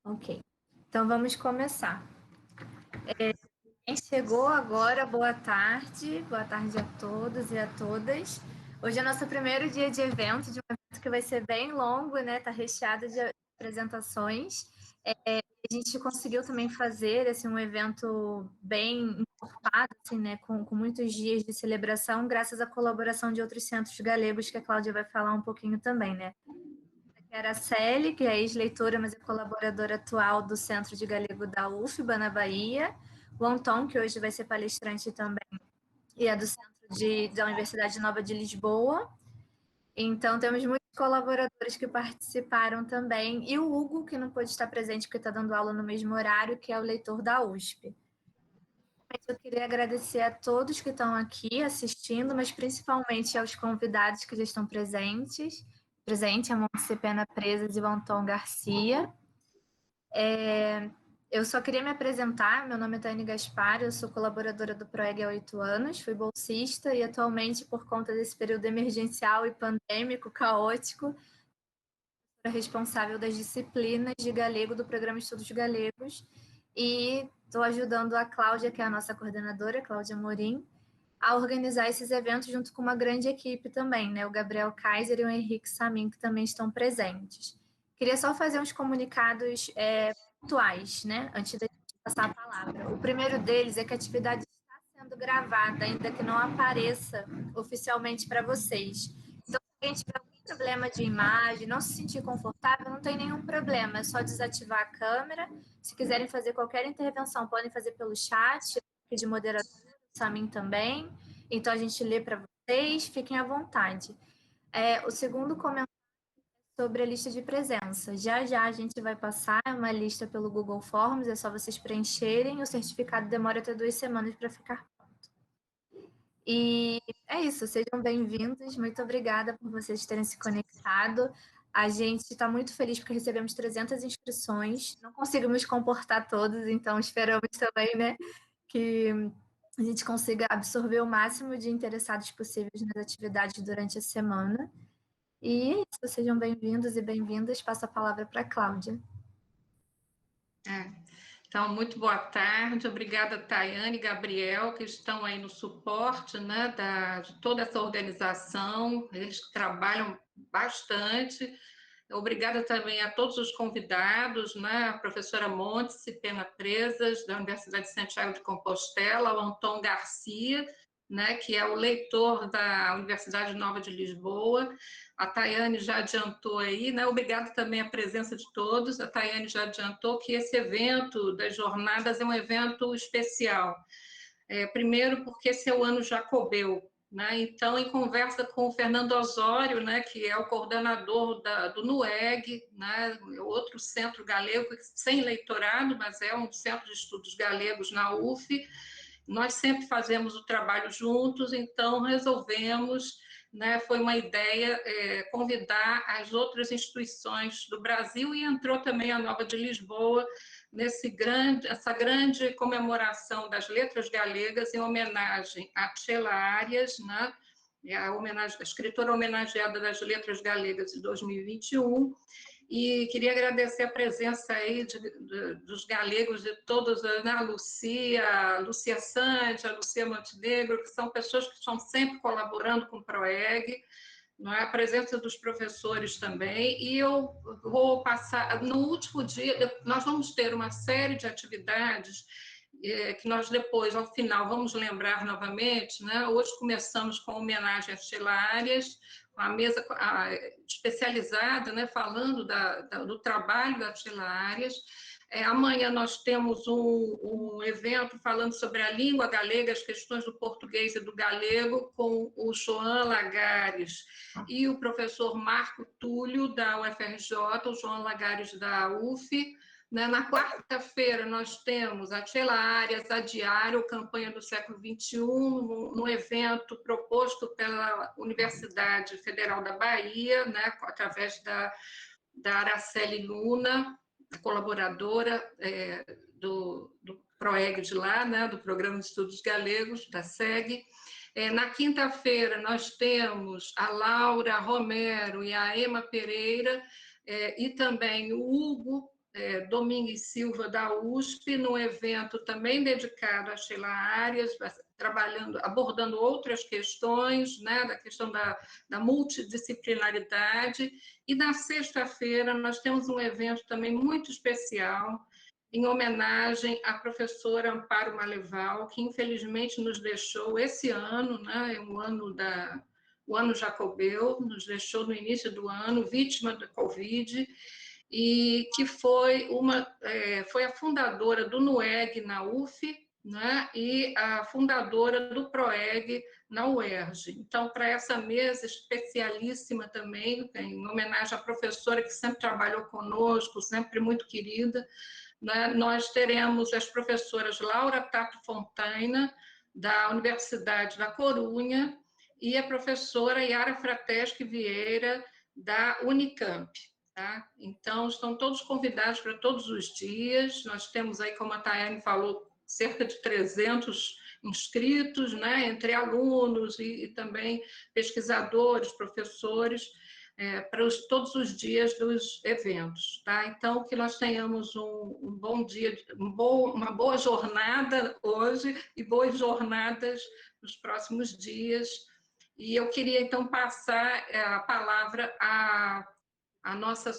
Ok, então vamos começar. Quem chegou agora, boa tarde a todos e a todas. Hoje é nosso primeiro dia de evento, de um evento que vai ser bem longo, né? Tá recheado de apresentações. A gente conseguiu também fazer assim, um evento bem encorpado, assim, né? Com muitos dias de celebração, graças à colaboração de outros centros galegos, que a Cláudia vai falar um pouquinho também, né? Que era a Célia, que é ex-leitora, mas é colaboradora atual do Centro de Galego da UFBA, na Bahia. O Anton, que hoje vai ser palestrante também, e é do Centro da Universidade Nova de Lisboa. Então, temos muitos colaboradores que participaram também. E o Hugo, que não pôde estar presente porque está dando aula no mesmo horário, que é o leitor da USP. Eu queria agradecer a todos que estão aqui assistindo, mas principalmente aos convidados que já estão presentes. Presente a Montse Pena Presas e o Anton Garcia. Eu só queria me apresentar, meu nome é Tânia Gaspar, eu sou colaboradora do PROEG há 8 anos, fui bolsista e atualmente, por conta desse período emergencial e pandêmico, caótico, sou responsável das disciplinas de galego do Programa Estudos Galegos e estou ajudando a Cláudia, que é a nossa coordenadora, Cláudia Morim, a organizar esses eventos junto com uma grande equipe também, né? O Gabriel Kaiser e o Henrique Samin, que também estão presentes. Queria só fazer uns comunicados pontuais, né? Antes da gente passar a palavra. O primeiro deles é que a atividade está sendo gravada, ainda que não apareça oficialmente para vocês. Então, se alguém tiver algum problema de imagem, não se sentir confortável, não tem nenhum problema, é só desativar a câmera. Se quiserem fazer qualquer intervenção, podem fazer pelo chat, de moderador, o Samin também. Então, a gente lê para vocês, fiquem à vontade. O segundo comentário é sobre a lista de presença. Já já a gente vai passar uma lista pelo Google Forms, é só vocês preencherem, o certificado demora até 2 semanas para ficar. E é isso, sejam bem-vindos, muito obrigada por vocês terem se conectado. A gente está muito feliz porque recebemos 300 inscrições, não conseguimos comportar todos, então esperamos também, né, que a gente consiga absorver o máximo de interessados possíveis nas atividades durante a semana. E é isso, sejam bem-vindos e bem-vindas. Passo a palavra para a Cláudia. Então, muito boa tarde, obrigada Tayane e Gabriel, que estão aí no suporte, né, de toda essa organização, eles trabalham bastante. Obrigada também a todos os convidados, né, a professora Montes Pena Presas, da Universidade de Santiago de Compostela, o Anton Garcia, né, que é o leitor da Universidade Nova de Lisboa. A Tayane já adiantou aí, né? Obrigado também a presença de todos. A Tayane já adiantou que esse evento das jornadas é um evento especial. Primeiro, porque esse é o ano Jacobeu, né? Então, em conversa com o Fernando Osório, né, que é o coordenador do NUEG, né, outro centro galego, sem leitorado, mas é um centro de estudos galegos na UF. Nós sempre fazemos o trabalho juntos, então resolvemos, né, foi uma ideia convidar as outras instituições do Brasil e entrou também a Nova de Lisboa essa grande comemoração das letras galegas em homenagem a Tchela Arias, né, a escritora homenageada das letras galegas de 2021, e queria agradecer a presença aí dos galegos, de todos, né, a Lucia Sante, a Lucia Montenegro, que são pessoas que estão sempre colaborando com o PROEG, não é? A presença dos professores também, e eu vou passar, no último dia, nós vamos ter uma série de atividades que nós depois, ao final, vamos lembrar novamente, né? Hoje começamos com homenagem às Arias, a mesa especializada, né, falando do trabalho da Tchela Arias. Amanhã nós temos um evento falando sobre a língua galega, as questões do português e do galego, com o João Lagares e o professor Marco Túlio, da UFRJ, o João Lagares, da UF. Na quarta-feira, nós temos a Tchela Arias, a Diário, Campanha do Século XXI, no evento proposto pela Universidade Federal da Bahia, né, através da Araceli Luna, colaboradora do PROEG de lá, né, do Programa de Estudos Galegos, da SEG. Na quinta-feira, nós temos a Laura Romero e a Ema Pereira, e também o Hugo, Domingues Silva, da USP, num evento também dedicado a Sheila Arias, abordando outras questões, né, da questão da multidisciplinaridade. E na sexta-feira nós temos um evento também muito especial, em homenagem à professora Amparo Maleval, que infelizmente nos deixou esse ano, né, o ano Jacobeu, nos deixou no início do ano, vítima da Covid, e que foi a fundadora do NUEG na UF, né, e a fundadora do PROEG na UERJ. Então, para essa mesa especialíssima também, em homenagem à professora que sempre trabalhou conosco, sempre muito querida, né, nós teremos as professoras Laura Tato Fontaina, da Universidade da Corunha, e a professora Yara Frateschi Vieira, da Unicamp. Tá? Então, estão todos convidados para todos os dias. Nós temos aí, como a Tayane falou, cerca de 300 inscritos, né, entre alunos e também pesquisadores, professores, para todos os dias dos eventos. Tá? Então, que nós tenhamos um bom dia, uma boa jornada hoje e boas jornadas nos próximos dias. E eu queria, então, passar a palavra a nossa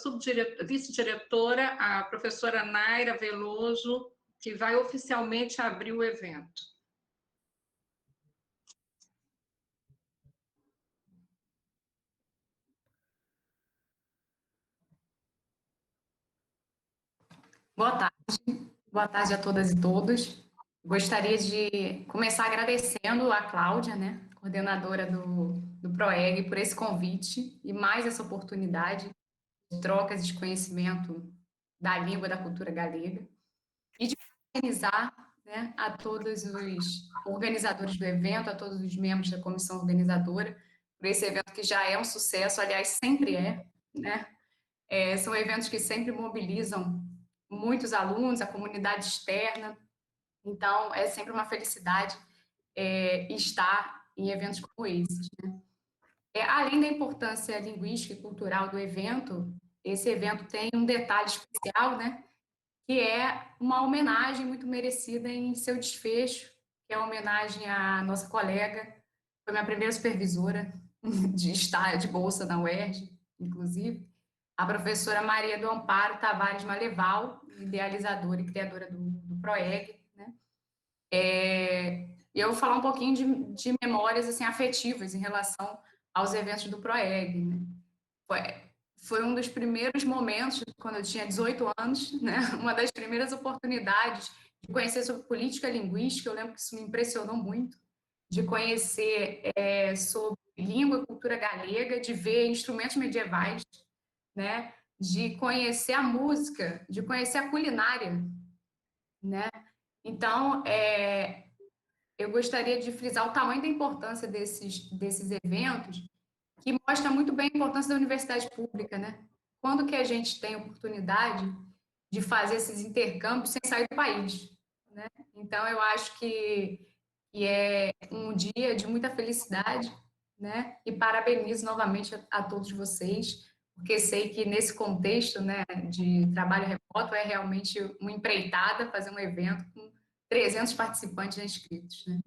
vice-diretora, a professora Naira Veloso, que vai oficialmente abrir o evento. Boa tarde a todas e todos. Gostaria de começar agradecendo a Cláudia, né, coordenadora do PROEG, por esse convite e mais essa oportunidade de trocas de conhecimento da língua e da cultura galega, e de parabenizar, né, a todos os organizadores do evento, a todos os membros da comissão organizadora, por esse evento que já é um sucesso, aliás, sempre é, né? São eventos que sempre mobilizam muitos alunos, a comunidade externa, então é sempre uma felicidade estar em eventos como esses, né? Além da importância linguística e cultural do evento, esse evento tem um detalhe especial, né, que é uma homenagem muito merecida em seu desfecho, que é uma homenagem à nossa colega, foi minha primeira supervisora de bolsa na UERJ, inclusive, a professora Maria do Amparo Tavares Maleval, idealizadora e criadora do PROEG, né? E eu vou falar um pouquinho de memórias assim, afetivas em relação aos eventos do PROEG, né? Foi um dos primeiros momentos, quando eu tinha 18 anos, né? Uma das primeiras oportunidades de conhecer sobre política linguística, eu lembro que isso me impressionou muito, de conhecer sobre língua e cultura galega, de ver instrumentos medievais, né? De conhecer a música, de conhecer a culinária, né? Então, eu gostaria de frisar o tamanho da importância desses eventos, que mostra muito bem a importância da universidade pública, né? Quando que a gente tem oportunidade de fazer esses intercâmbios sem sair do país, né? Então, eu acho que é um dia de muita felicidade, né? E parabenizo novamente a todos vocês, porque sei que nesse contexto, né, de trabalho remoto é realmente uma empreitada fazer um evento com 300 participantes inscritos, né?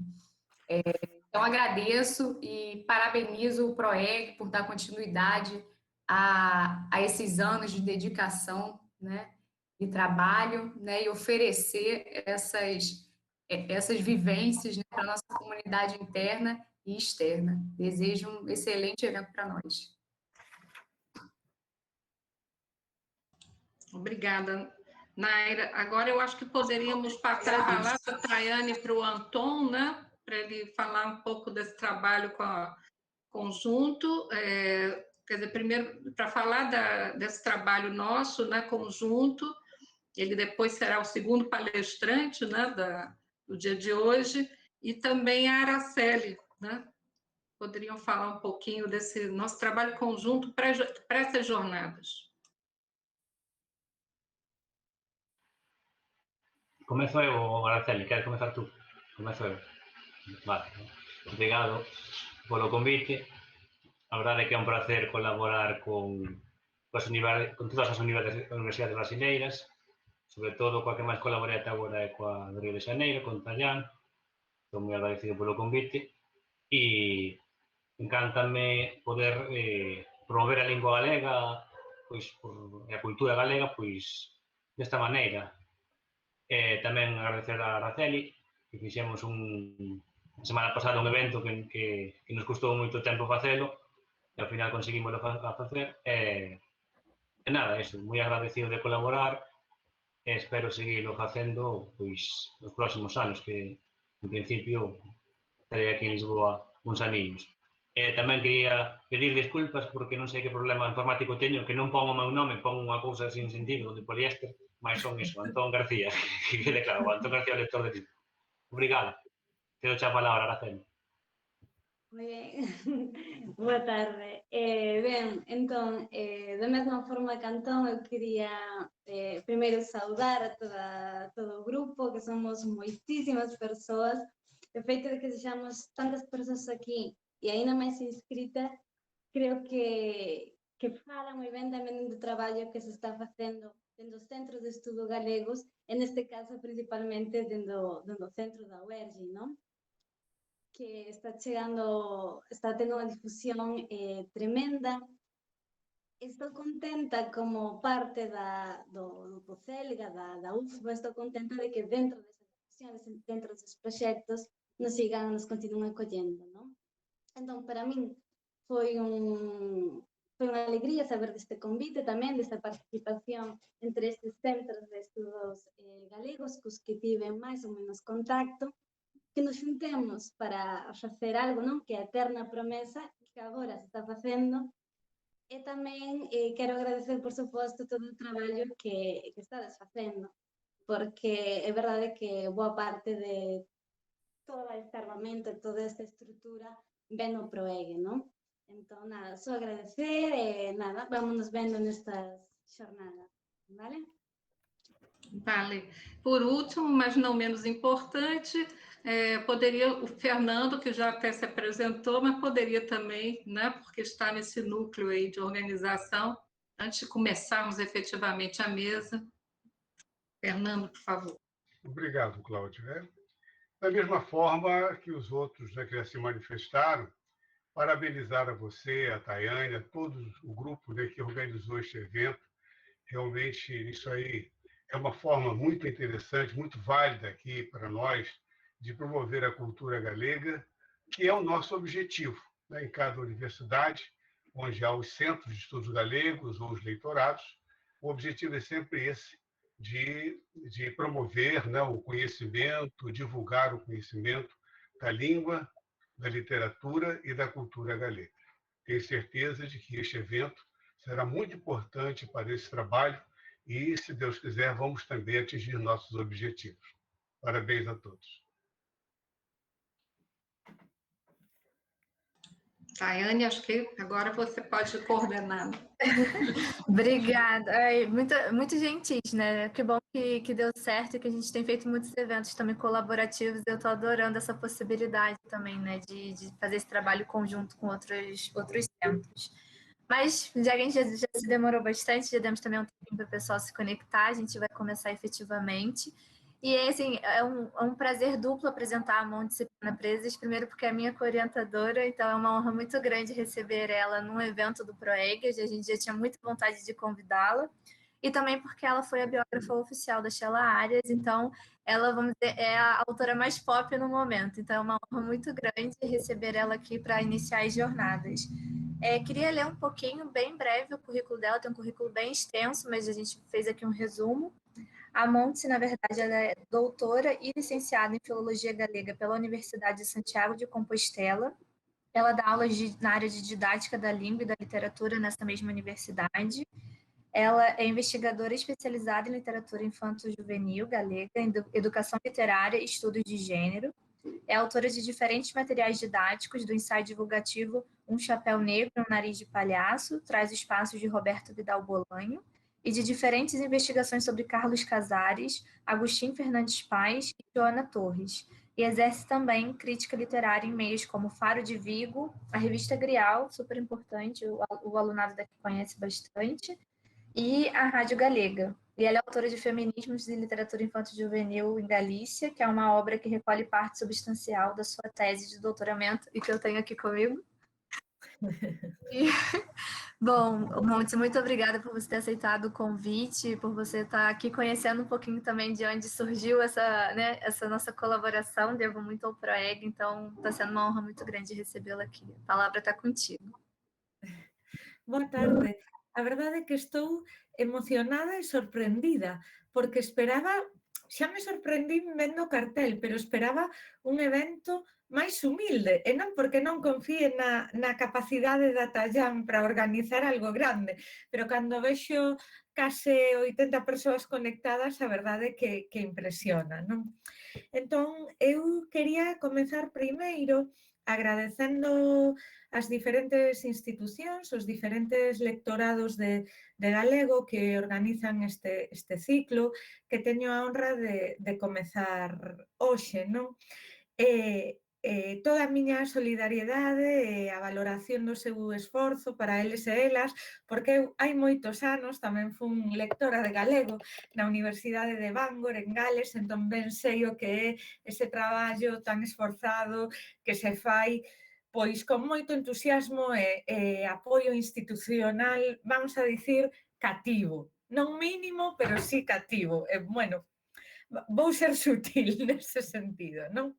Então, agradeço e parabenizo o PROEG por dar continuidade a esses anos de dedicação, né, e trabalho, né, e oferecer essas vivências, né, para a nossa comunidade interna e externa. Desejo um excelente evento para nós. Obrigada, Naira. Agora eu acho que poderíamos passar a palavra da Tayane para o Anton, né, para ele falar um pouco desse trabalho com a conjunto. Quer dizer, primeiro, para falar desse trabalho nosso, né, conjunto, ele depois será o segundo palestrante, né, do dia de hoje, e também a Araceli, né, poderiam falar um pouquinho desse nosso trabalho conjunto para essas jornadas. Começo eu, Araceli, queres começar tú? Começo eu. Vale. Obrigado polo convite. A verdade é que é un placer colaborar con todas as universidades brasileiras sobre todo coa que máis colaborei ata agora é coa de Río de Xaneiro, con Tallán. Estou moi agradecido polo convite e encántame poder promover a lingua galega pois, e a cultura galega pois, desta maneira. Tamén agradecer a Araceli, que fixemos a semana pasada un evento que nos custou moito tempo facelo e ao final conseguimos facer. E nada, eso, moi agradecido de colaborar e espero seguirlo facendo pois, nos próximos anos, que en principio estarei aquí en Lisboa uns aniños. Tamén quería pedir desculpas porque non sei que problema informático teño, que non pon o meu nome, pon unha cousa sin sentido, de poliéster, mas son iso, Antón García, que quede claro, Antón García, lector de libro. Obrigado. Te dou a palabra, Araceli. Moi ben, boa tarde. Ben, entón, da mesma forma que Antón, eu quería primeiro saudar a todo o grupo, que somos moitísimas persoas. O feito de que sexamos tantas persoas aquí e aínda máis inscritas, creo que fala moi ben tamén do traballo que se está facendo dentro dos centros de estudo galegos, e neste caso principalmente dentro do centro da UERJ, non? Que está chegando, está tendo unha difusión tremenda. Estou contenta como parte do CELGA, da UFBA, estou contenta de que dentro desas difusiones, dentro deses proxectos, nos continúen acollendo, non? Entón, para min foi unha alegría saber deste convite tamén, desta participación entre estes centros de estudos galegos cos que tive máis ou menos contacto, que nos xuntemos para facer algo, non? Que é a eterna promesa que agora se está facendo. E tamén quero agradecer, por suposto, todo o traballo que estades facendo, porque é verdade que boa parte de todo este armamento e toda esta estrutura ven no Proegue, non? Entón, nada, só agradecer e nada, vámonos vendo nestas xornadas, vale? Vale. Por último, mas não menos importante, poderia o Fernando, que já até se apresentou, mas poderia também, né, porque está nesse núcleo aí de organização, antes de começarmos efetivamente a mesa. Fernando, por favor. Obrigado, Cláudia. Da mesma forma que os outros, né, que já se manifestaram, parabenizar a você, a Tayane, a todo o grupo, né, que organizou este evento. Realmente, isso aí é uma forma muito interessante, muito válida aqui para nós, de promover a cultura galega, que é o nosso objetivo, né, em cada universidade, onde há os centros de estudos galegos ou os leitorados. O objetivo é sempre esse, de promover, né, o conhecimento, divulgar o conhecimento da língua, da literatura e da cultura galega. Tenho certeza de que este evento será muito importante para esse trabalho e, se Deus quiser, vamos também atingir nossos objetivos. Parabéns a todos. Tayane, acho que agora você pode coordenar. Obrigada. Ai, muito gentis, né? Que bom que deu certo e que a gente tem feito muitos eventos também colaborativos. Eu estou adorando essa possibilidade também, né? De fazer esse trabalho conjunto com outros centros. Mas, já que a gente já se demorou bastante, já demos também um tempo para o pessoal se conectar, a gente vai começar efetivamente. E, assim, é um prazer duplo apresentar a Mão Disciplina Presas, primeiro porque é a minha co-orientadora, então é uma honra muito grande receber ela num evento do Proeg, a gente já tinha muita vontade de convidá-la, e também porque ela foi a biógrafa oficial da Sheila Arias, então ela, vamos dizer, é a autora mais pop no momento, então é uma honra muito grande receber ela aqui para iniciar as jornadas. Queria ler um pouquinho, bem breve, o currículo dela, tem um currículo bem extenso, mas a gente fez aqui um resumo. A Montse, na verdade, ela é doutora e licenciada em Filologia Galega pela Universidade de Santiago de Compostela. Ela dá aulas na área de didática da língua e da literatura nessa mesma universidade. Ela é investigadora especializada em literatura infanto-juvenil galega, em educação literária e estudos de gênero. É autora de diferentes materiais didáticos, do ensaio divulgativo Um Chapéu Negro, um Nariz de Palhaço, Traz os Passos de Roberto Vidal Bolanho, e de diferentes investigações sobre Carlos Casares, Agostinho Fernandes Paz e Joana Torres. E exerce também crítica literária em meios como Faro de Vigo, a revista Grial, super importante, o alunado daqui conhece bastante, e a Rádio Galega. E ela é autora de Feminismos e Literatura Infanto-Juvenil em Galícia, que é uma obra que recolhe parte substancial da sua tese de doutoramento e que eu tenho aqui comigo. E, bom, Montes, muito obrigada por você ter aceitado o convite, por você estar aqui conhecendo um pouquinho também de onde surgiu essa nossa colaboração. Devo muito ao PROEG, então está sendo uma honra muito grande recebê-la aqui. A palavra está contigo. Boa tarde. A verdade é que estou emocionada e sorprendida, porque esperaba, xa me sorprendín vendo o cartel, pero esperaba un evento máis humilde, e non porque non confíe na capacidade da Tallán para organizar algo grande, pero cando vexo case 80 persoas conectadas, a verdade é que impresiona, non? Entón, eu quería comezar primeiro agradecendo as diferentes institucións, os diferentes lectorados de galego que organizan este ciclo, que teño a honra de comezar hoxe, non? Toda a miña solidariedade e a valoración do seu esforzo para eles e elas, porque eu hai moitos anos tamén fun lectora de galego na Universidade de Bangor, en Gales, entón ben sei o que é ese traballo tan esforzado que se fai pois con moito entusiasmo e apoio institucional, vamos a dicir, cativo. Non mínimo, pero sí cativo. Bueno, vou ser sutil nese sentido, non?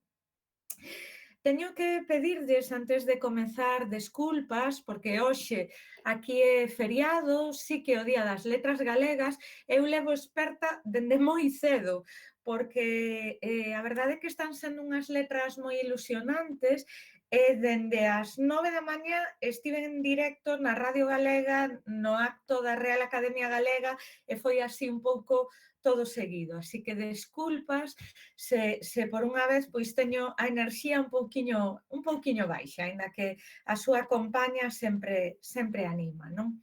Teño que pedirlles, antes de comezar, desculpas, porque hoxe aquí é feriado, sí que o Día das Letras Galegas, eu levo experta dende moi cedo, porque a verdade é que están sendo unhas letras moi ilusionantes e dende as 9 da mañá estive en directo na Radio Galega, no acto da Real Academia Galega, e foi así un pouco todo seguido. Así que desculpas se por unha vez pois teño a enerxía un pouquiño baixa, aínda que a súa compaña sempre anima, non?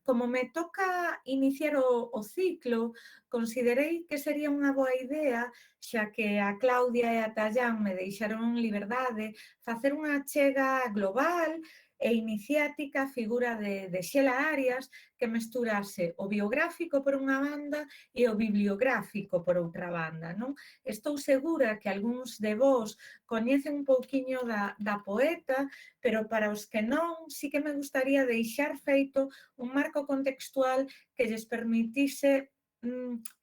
Como me toca iniciar o ciclo, considerei que sería unha boa idea, xa que a Claudia e a Tallán me deixaron liberdade, facer unha chega global e iniciática a figura de Xela Arias que mesturase o biográfico por unha banda e o bibliográfico por outra banda, non? Estou segura que algúns de vós coñecen un pouquiño da poeta, pero para os que non, sí que me gustaría deixar feito un marco contextual que lles permitise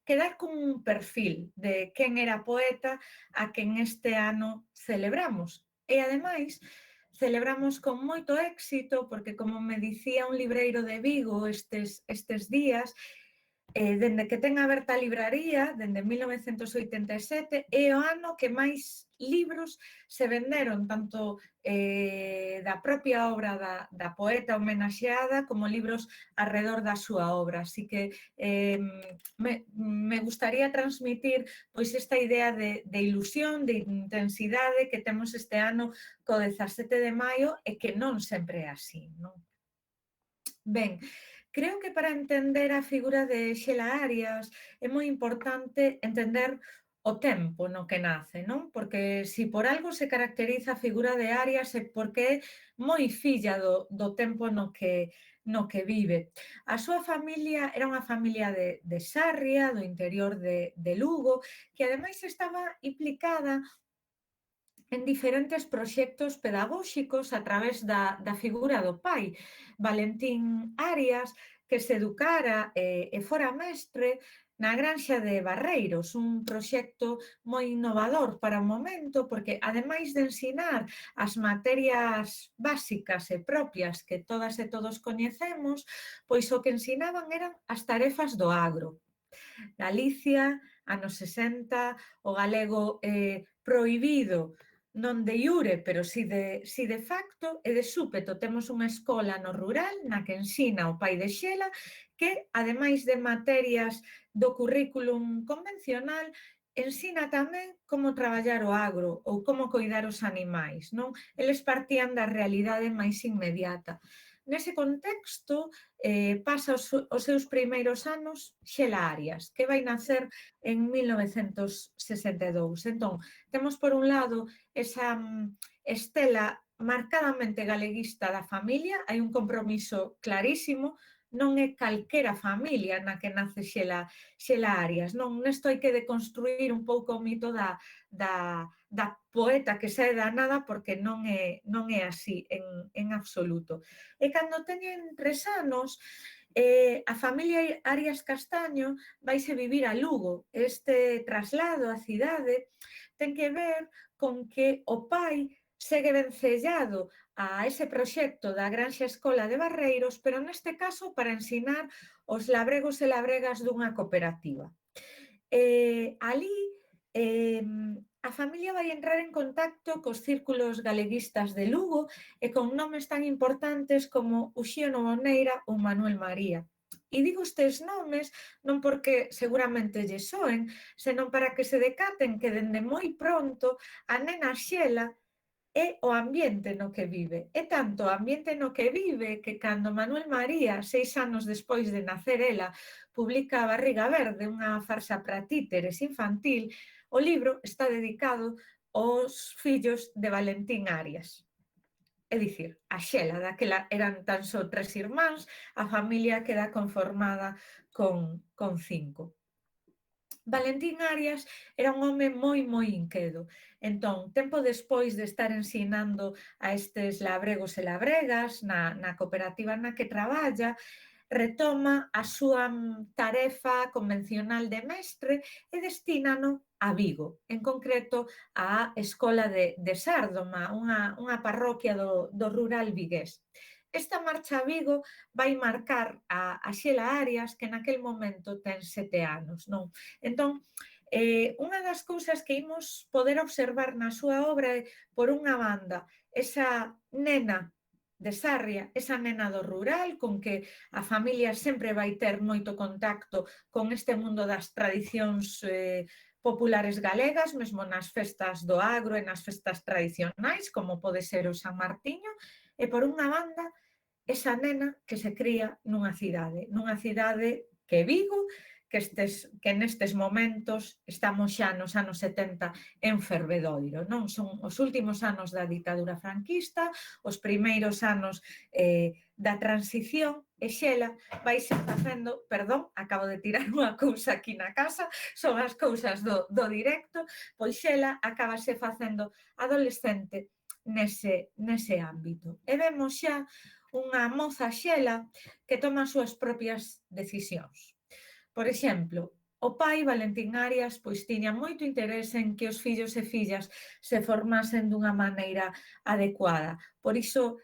quedar con un perfil de quen era poeta a quen este ano celebramos. E, ademais, celebramos con moito éxito, porque, como me dicía un libreiro de Vigo estes días, dende que ten aberta a libraría, dende 1987, é o ano que máis libros se venderon, tanto da propia obra da poeta homenaxeada como libros arredor da súa obra. Así que me gustaría transmitir pois esta idea de ilusión, de intensidade que temos este ano co 17 de maio e que non sempre é así, non? Ben, creo que para entender a figura de Xela Arias é moi importante entender o tempo no que nace, non? Porque se por algo se caracteriza a figura de Arias é porque é moi filla do tempo no que vive. A súa familia era unha familia de Sarria, do interior de Lugo, que ademais estaba implicada en diferentes proxectos pedagóxicos a través da figura do pai, Valentín Arias, que se educara e fora mestre na Granxa de Barreiros, un proxecto moi innovador para o momento, porque ademais de ensinar as materias básicas e propias que todas e todos coñecemos, pois o que ensinaban eran as tarefas do agro. Galicia, anos 60, o galego prohibido, non de iure, pero si de facto, e de súpeto temos unha escola no rural na que ensina o pai de Xela que, ademais de materias do currículum convencional, ensina tamén como traballar o agro ou como coidar os animais, non? Eles partían da realidade máis inmediata. Nese contexto, pasa os seus primeiros anos Xela Arias, que vai nacer en 1962. Entón, temos por un lado esa estela marcadamente galeguista da familia, hai un compromiso clarísimo non é calquera familia na que nace Xela Arias, non? Nesto hai que deconstruir un pouco o mito da poeta que sae da nada, porque non é así en absoluto. E cando teñen 3 anos, a familia Arias Castaño vaise vivir a Lugo. Este traslado á cidade ten que ver con que o pai segue vencellado a ese proxecto da Granxa Escola de Barreiros, pero neste caso para ensinar os labregos e labregas dunha cooperativa. Alí a familia vai entrar en contacto cos círculos galeguistas de Lugo e con nomes tan importantes como Uxío Novoneira ou Manuel María. E digo estes nomes non porque seguramente lle soen, senón para que se decaten que dende moi pronto a nena Xela é o ambiente no que vive. É tanto o ambiente no que vive que cando Manuel María, 6 anos despois de nacer ela, publica A barriga verde, unha farsa para títeres infantil, o libro está dedicado aos fillos de Valentín Arias. É dicir, a Xela, daquela eran tan só 3 irmáns, a familia queda conformada con 5. Valentín Arias era un home moi inquedo. Entón, tempo despois de estar ensinando a estes labregos e labregas na cooperativa na que traballa, retoma a súa tarefa convencional de mestre e destínano a Vigo, en concreto á Escola de Sárdoma, unha parroquia do rural vigués. Esta marcha a Vigo vai marcar a Xela Arias, que naquel momento ten 7 anos, non? Entón, unha das cousas que imos poder observar na súa obra é, por unha banda, esa nena de Sarria, esa nena do rural, con que a familia sempre vai ter moito contacto con este mundo das tradicións populares galegas, mesmo nas festas do agro e nas festas tradicionais, como pode ser o San Martiño, e por unha banda, esa nena que se cría nunha cidade que é Vigo, que nestes momentos estamos xa nos anos 70 en fervedoiro, non? Son os últimos anos da ditadura franquista, os primeiros anos da transición, e Xela vaise facendo, perdón, acabo de tirar unha cousa aquí na casa, son as cousas do directo, pois Xela acabase facendo adolescente nese ámbito. E vemos xa unha moza Xela que toma as súas propias decisións. Por exemplo, o pai, Valentín Arias, pois tiña moito interese en que os fillos e fillas se formasen dunha maneira adecuada. Por iso,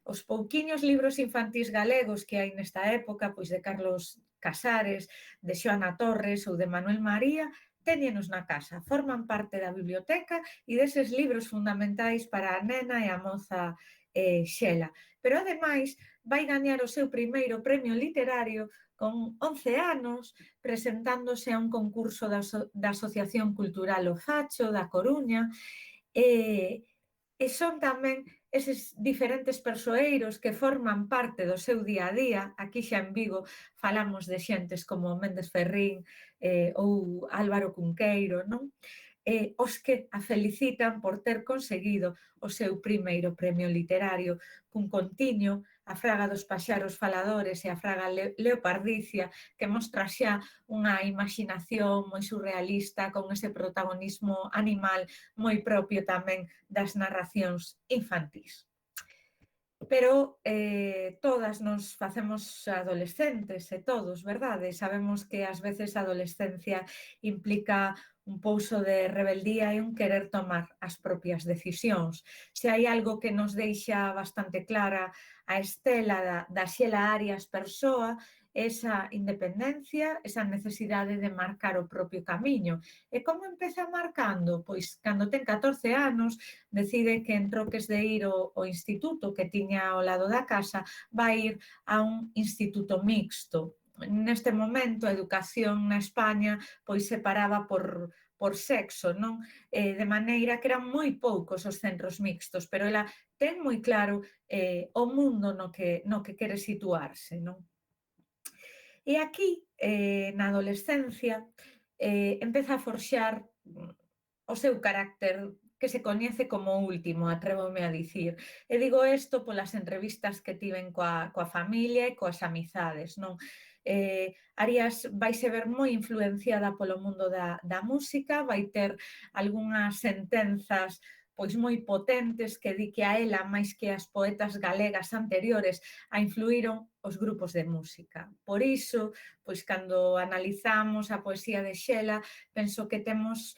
os pouquiños libros infantís galegos que hai nesta época, pois de Carlos Casares, de Xoana Torres ou de Manuel María, téñenos na casa, forman parte da biblioteca e deses libros fundamentais para a nena e a moza Xela. Pero, ademais, vai gañar o seu primeiro premio literario con 11 anos, presentándose a un concurso da Asociación Cultural O Facho, da Coruña, e son tamén eses diferentes persoeiros que forman parte do seu día a día. Aquí xa en Vigo falamos de xentes como Méndez Ferrín ou Álvaro Cunqueiro, non? Os que a felicitan por ter conseguido o seu primeiro premio literario cun contiño, A fraga dos paxaros faladores e A fraga leopardicia, que mostra xa unha imaginación moi surrealista con ese protagonismo animal moi propio tamén das narracións infantís. Pero todas nos facemos adolescentes, e todos, verdade? Sabemos que ás veces a adolescencia implica un pouso de rebeldía e un querer tomar as propias decisións. Se hai algo que nos deixa bastante clara a estela da Xela Arias persoa, esa independencia, esa necesidade de marcar o propio camiño. E como empeza marcando? Pois cando ten 14 anos, decide que en troques de ir ao instituto que tiña ao lado da casa, vai ir a un instituto mixto. Neste momento, a educación na España pois separaba por sexo, non? De maneira que eran moi poucos os centros mixtos, pero ela ten moi claro o mundo no que quere situarse, non? E aquí, na adolescencia, empeza a forxar o seu carácter que se coñece como último, atrévome a dicir. E digo isto polas entrevistas que tiven coa familia e coas amizades, non? Arias vaise ver moi influenciada polo mundo da música, vai ter algunhas sentenzas pois moi potentes que di que a ela, máis que as poetas galegas anteriores, a influíron os grupos de música. Por iso, pois cando analizamos a poesía de Xela, penso que temos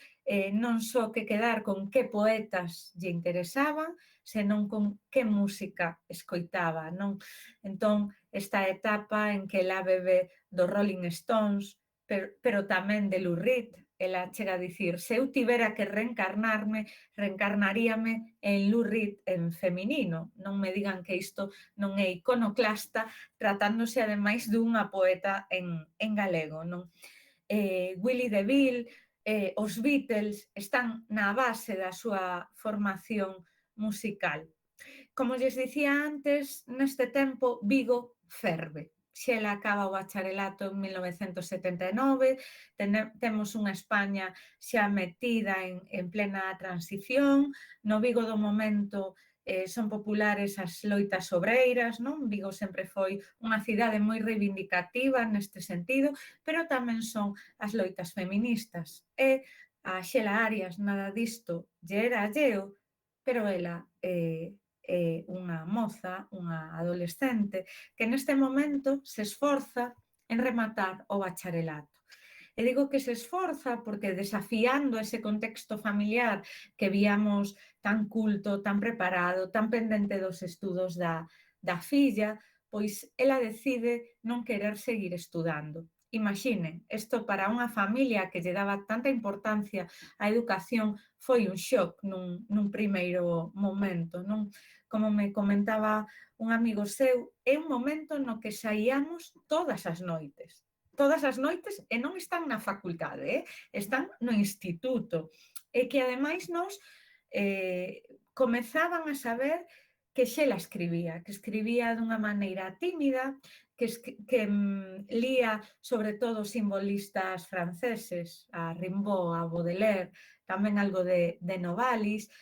non só que quedar con que poetas lle interesaban, senón con que música escoitaba, non? Entón, esta etapa en que ela bebe dos Rolling Stones, pero tamén de Lou Reed, ela chega a dicir, se eu tivera que reencarnarme, reencarnaríame en Lou Reed en feminino. Non me digan que isto non é iconoclasta, tratándose ademais dunha poeta en galego, non? Willie DeVille, os Beatles están na base da súa formación musical. Como lles dicía antes, neste tempo Vigo ferve. Xela acaba o bacharelato en 1979, temos unha España xa metida en plena transición, no Vigo do momento son populares as loitas obreiras, non? Vigo sempre foi unha cidade moi reivindicativa neste sentido, pero tamén son as loitas feministas. E a Xela Arias nada disto lle era alleo, pero ela unha moza, unha adolescente, que neste momento se esforza en rematar o bacharelato. E digo que se esforza porque desafiando ese contexto familiar que víamos tan culto, tan preparado, tan pendente dos estudos da filla, pois ela decide non querer seguir estudando. Imaginen, isto para unha familia que lle daba tanta importancia á educación foi un shock nun primeiro momento, non? Como me comentaba un amigo seu, é un momento no que saíamos todas as noites e non están na facultade, están no instituto, e que ademais nos comezaban a saber que Xela escribía, que escribía dunha maneira tímida, que lía sobre todo simbolistas franceses, a Rimbaud, a Baudelaire, tamén algo de Novalis,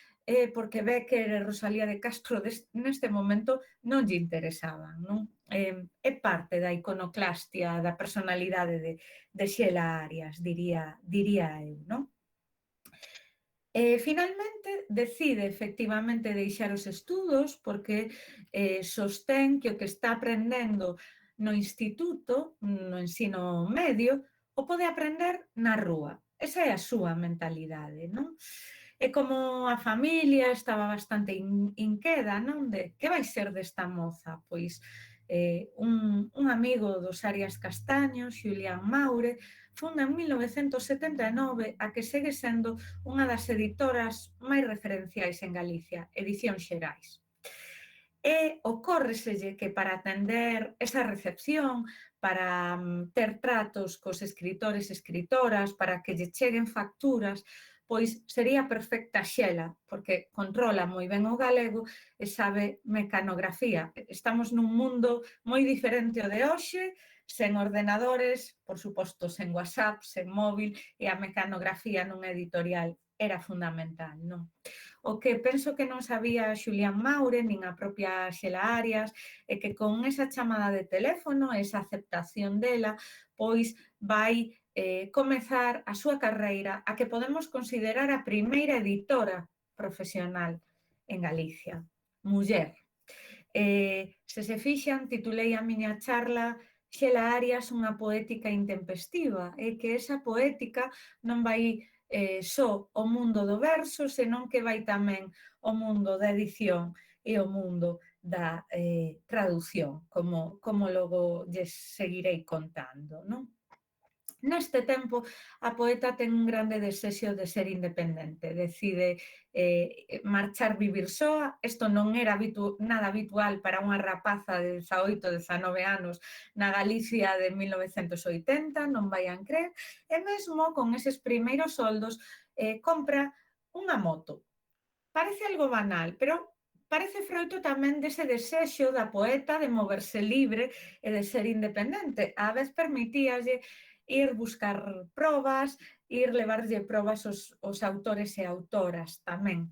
porque Bécquer e Rosalía de Castro neste momento non lle interesaban, non? É parte da iconoclastia da personalidade de Xela Arias, diría eu, non? Finalmente, decide efectivamente deixar os estudos porque sostén que o que está aprendendo no instituto, no ensino medio, o pode aprender na rúa. Esa é a súa mentalidade, non? E como a familia estaba bastante inqueda, non? De que vai ser desta moza? Pois un amigo dos Arias Castaño, Xulián Maure, funda en 1979 a que segue sendo unha das editoras máis referenciais en Galicia, Edicións Xerais. E ocórreselle que para atender esa recepción, para ter tratos cos escritores e escritoras, para que lle cheguen facturas, pois sería perfecta Xela, porque controla moi ben o galego e sabe mecanografía. Estamos nun mundo moi diferente ao de hoxe, sen ordenadores, por suposto, sen WhatsApp, sen móvil, e a mecanografía nunha editorial era fundamental, non? O que penso que non sabía Xulián Maure, nin a propia Xela Arias, é que con esa chamada de teléfono, esa aceptación dela, pois vai comezar a súa carreira a que podemos considerar a primeira editora profesional en Galicia, muller. Se se fixan, titulei a miña charla Xela Arias, unha poética intempestiva, e que esa poética non vai só o mundo do verso, senón que vai tamén o mundo da edición e o mundo da traducción, como logo lles seguirei contando, non? Neste tempo, a poeta ten un grande desexo de ser independente, decide marchar vivir soa. Isto non era nada habitual para unha rapaza de 18, 19 anos na Galicia de 1980, non vaian crer, e mesmo con eses primeiros soldos compra unha moto. Parece algo banal, pero parece froito tamén dese desexo da poeta de moverse libre e de ser independente. A vez permitíalle ir buscar probas, ir levarlle probas os autores e autoras tamén.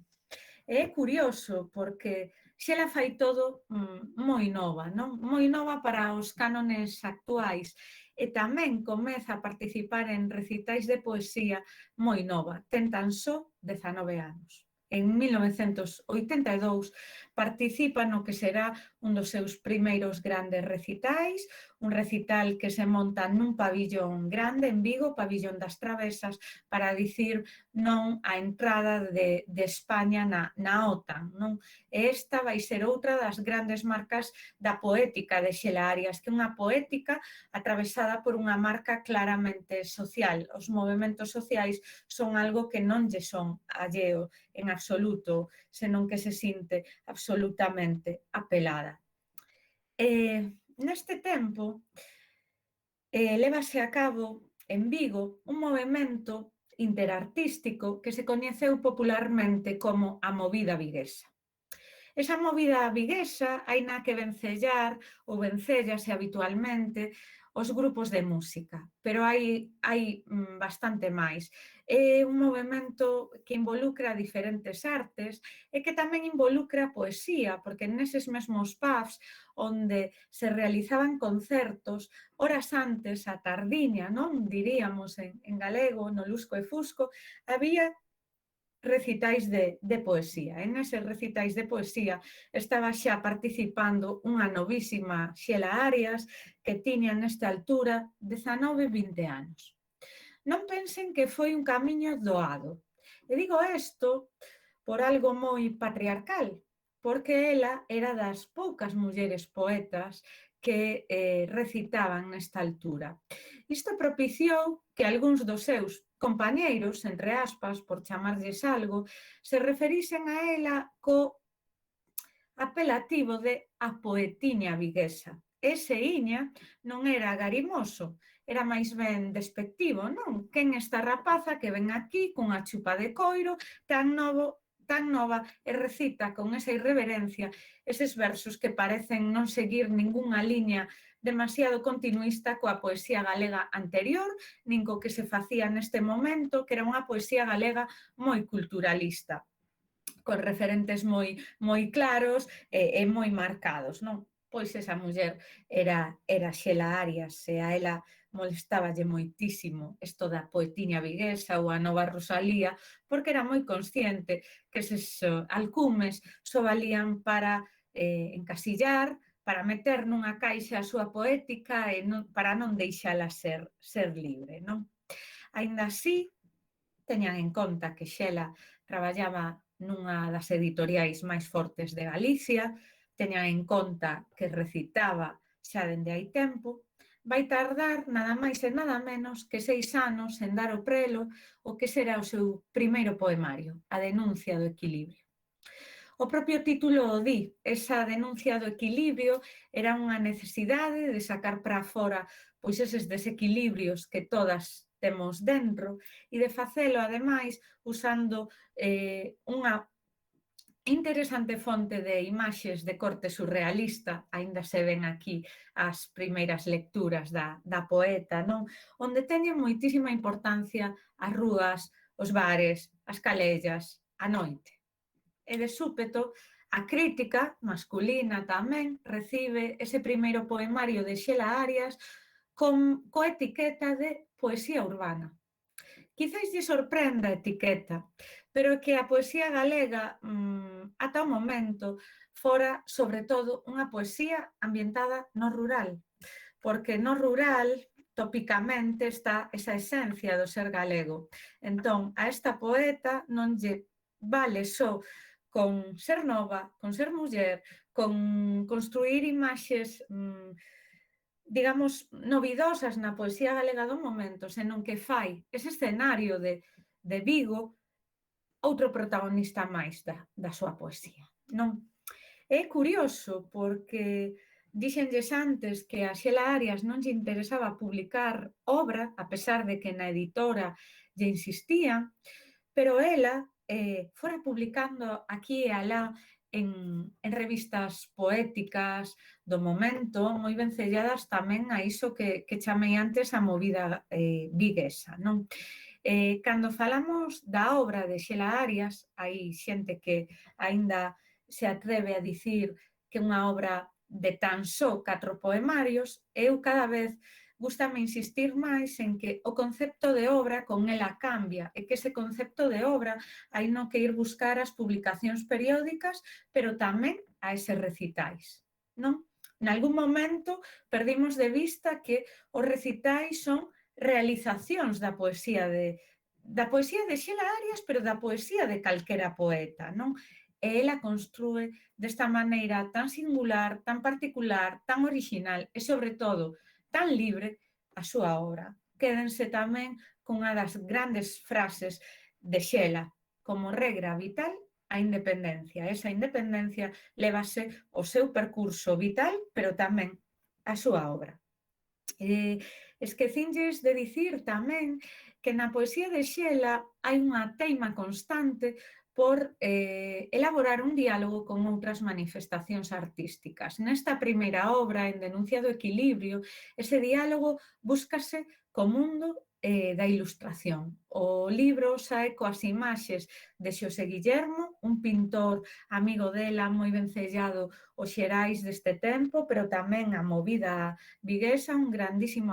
É curioso porque Xela fai todo moi nova, non? Moi nova para os cánones actuais e tamén comeza a participar en recitais de poesía moi nova. Ten tan só 19 anos. En 1982 participa no que será un dos seus primeiros grandes recitais, un recital que se monta nun pabillón grande en Vigo, Pabillón das Travesas, para dicir non a entrada de España na OTAN, non? E esta vai ser outra das grandes marcas da poética de Xela Arias, que é unha poética atravesada por unha marca claramente social. Os movementos sociais son algo que non lle son alleo en absoluto, senón que se sinte absolutamente apelada. Neste tempo, lévase a cabo en Vigo un movemento interartístico que se coñeceu popularmente como a movida viguesa. Esa movida viguesa aina que vencellar ou vencellase habitualmente os grupos de música, pero hai bastante máis. É un movimento que involucra diferentes artes e que tamén involucra poesía, porque neses mesmos pubs onde se realizaban concertos, horas antes, a tardiña, non diríamos en galego, no lusco e fusco, había recitais de poesía. En eses recitais de poesía estaba xa participando unha novísima Xela Arias que tiña nesta altura 19-20 anos. Non pensen que foi un camiño doado. E digo isto por algo moi patriarcal, porque ela era das poucas mulleres poetas que recitaban nesta altura. Isto propiciou que algúns dos seus compañeiros, entre aspas, por chamarlles algo, se referisen a ela co apelativo de a poetiña viguesa. Ese iña non era garimoso, era máis ben despectivo, non? Quen esta rapaza que ven aquí cunha chupa de coiro tan nova e recita con esa irreverencia eses versos que parecen non seguir ningunha liña demasiado continuista coa poesía galega anterior, nin co que se facía neste momento, que era unha poesía galega moi culturalista, con referentes moi claros e moi marcados, non? Pois esa muller era Xela Arias e a ela molestáballe moitísimo isto da poetiña viguesa ou a nova Rosalía, porque era moi consciente que eses alcumes só valían para encasillar, para meter nunha caixa a súa poética e para non deixala ser libre, non? Aínda así, teñan en conta que Xela traballaba nunha das editoriais máis fortes de Galicia, teñan en conta que recitaba xa dende hai tempo, vai tardar nada máis e nada menos que 6 anos en dar o prelo o que será o seu primeiro poemario, A denuncia do equilibrio. O propio título o di, esa denuncia do equilibrio era unha necesidade de sacar para fora pois eses desequilibrios que todas temos dentro e de facelo, ademais, usando unha interesante fonte de imaxes de corte surrealista, aínda se ven aquí as primeiras lecturas da poeta, non? Onde teñen moitísima importancia as rúas, os bares, as calellas, a noite. E de súpeto, a crítica masculina tamén recibe ese primeiro poemario de Xela Arias coa etiqueta de poesía urbana. Quizais lle sorprenda a etiqueta, pero que a poesía galega ata o momento fora, sobre todo, unha poesía ambientada no rural, porque no rural topicamente está esa esencia do ser galego. Entón, a esta poeta non lle vale só con ser nova, con ser muller, con construir imaxes, digamos, novidosas na poesía galega do momento, senón que fai ese escenario de Vigo outro protagonista máis da súa poesía, non? É curioso porque dixenlles antes que a Xela Arias non lle interesaba publicar obra, a pesar de que na editora lle insistían, pero ela fora publicando aquí e alá en revistas poéticas do momento, moi vencelladas tamén a iso que chamei antes a movida viguesa, non? Cando falamos da obra de Xela Arias, hai xente que aínda se atreve a dicir que unha obra de tan só 4 poemarios, eu cada vez gústame insistir máis en que o concepto de obra con ela cambia e que ese concepto de obra hai no que ir buscar as publicacións periódicas, pero tamén a eses recitais, non? Nalgún momento perdimos de vista que os recitais son realizacións da poesía de Xela Arias, pero da poesía de calquera poeta, non? E ela construe desta maneira tan singular, tan particular, tan original e, sobre todo, tan libre a súa obra. Quédense tamén cunha das grandes frases de Xela, como regra vital a independencia. Esa independencia lévase o seu percurso vital, pero tamén a súa obra. Esquecinlles de dicir tamén que na poesía de Xela hai unha teima constante por elaborar un diálogo con outras manifestacións artísticas. Nesta primeira obra, en Denuncia do equilibrio, ese diálogo búscase co mundo da ilustración. O libro sae coas imaxes de Xosé Guillermo, un pintor amigo dela, moi vencellado aos xerais deste tempo, pero tamén a movida viguesa, un grandísimo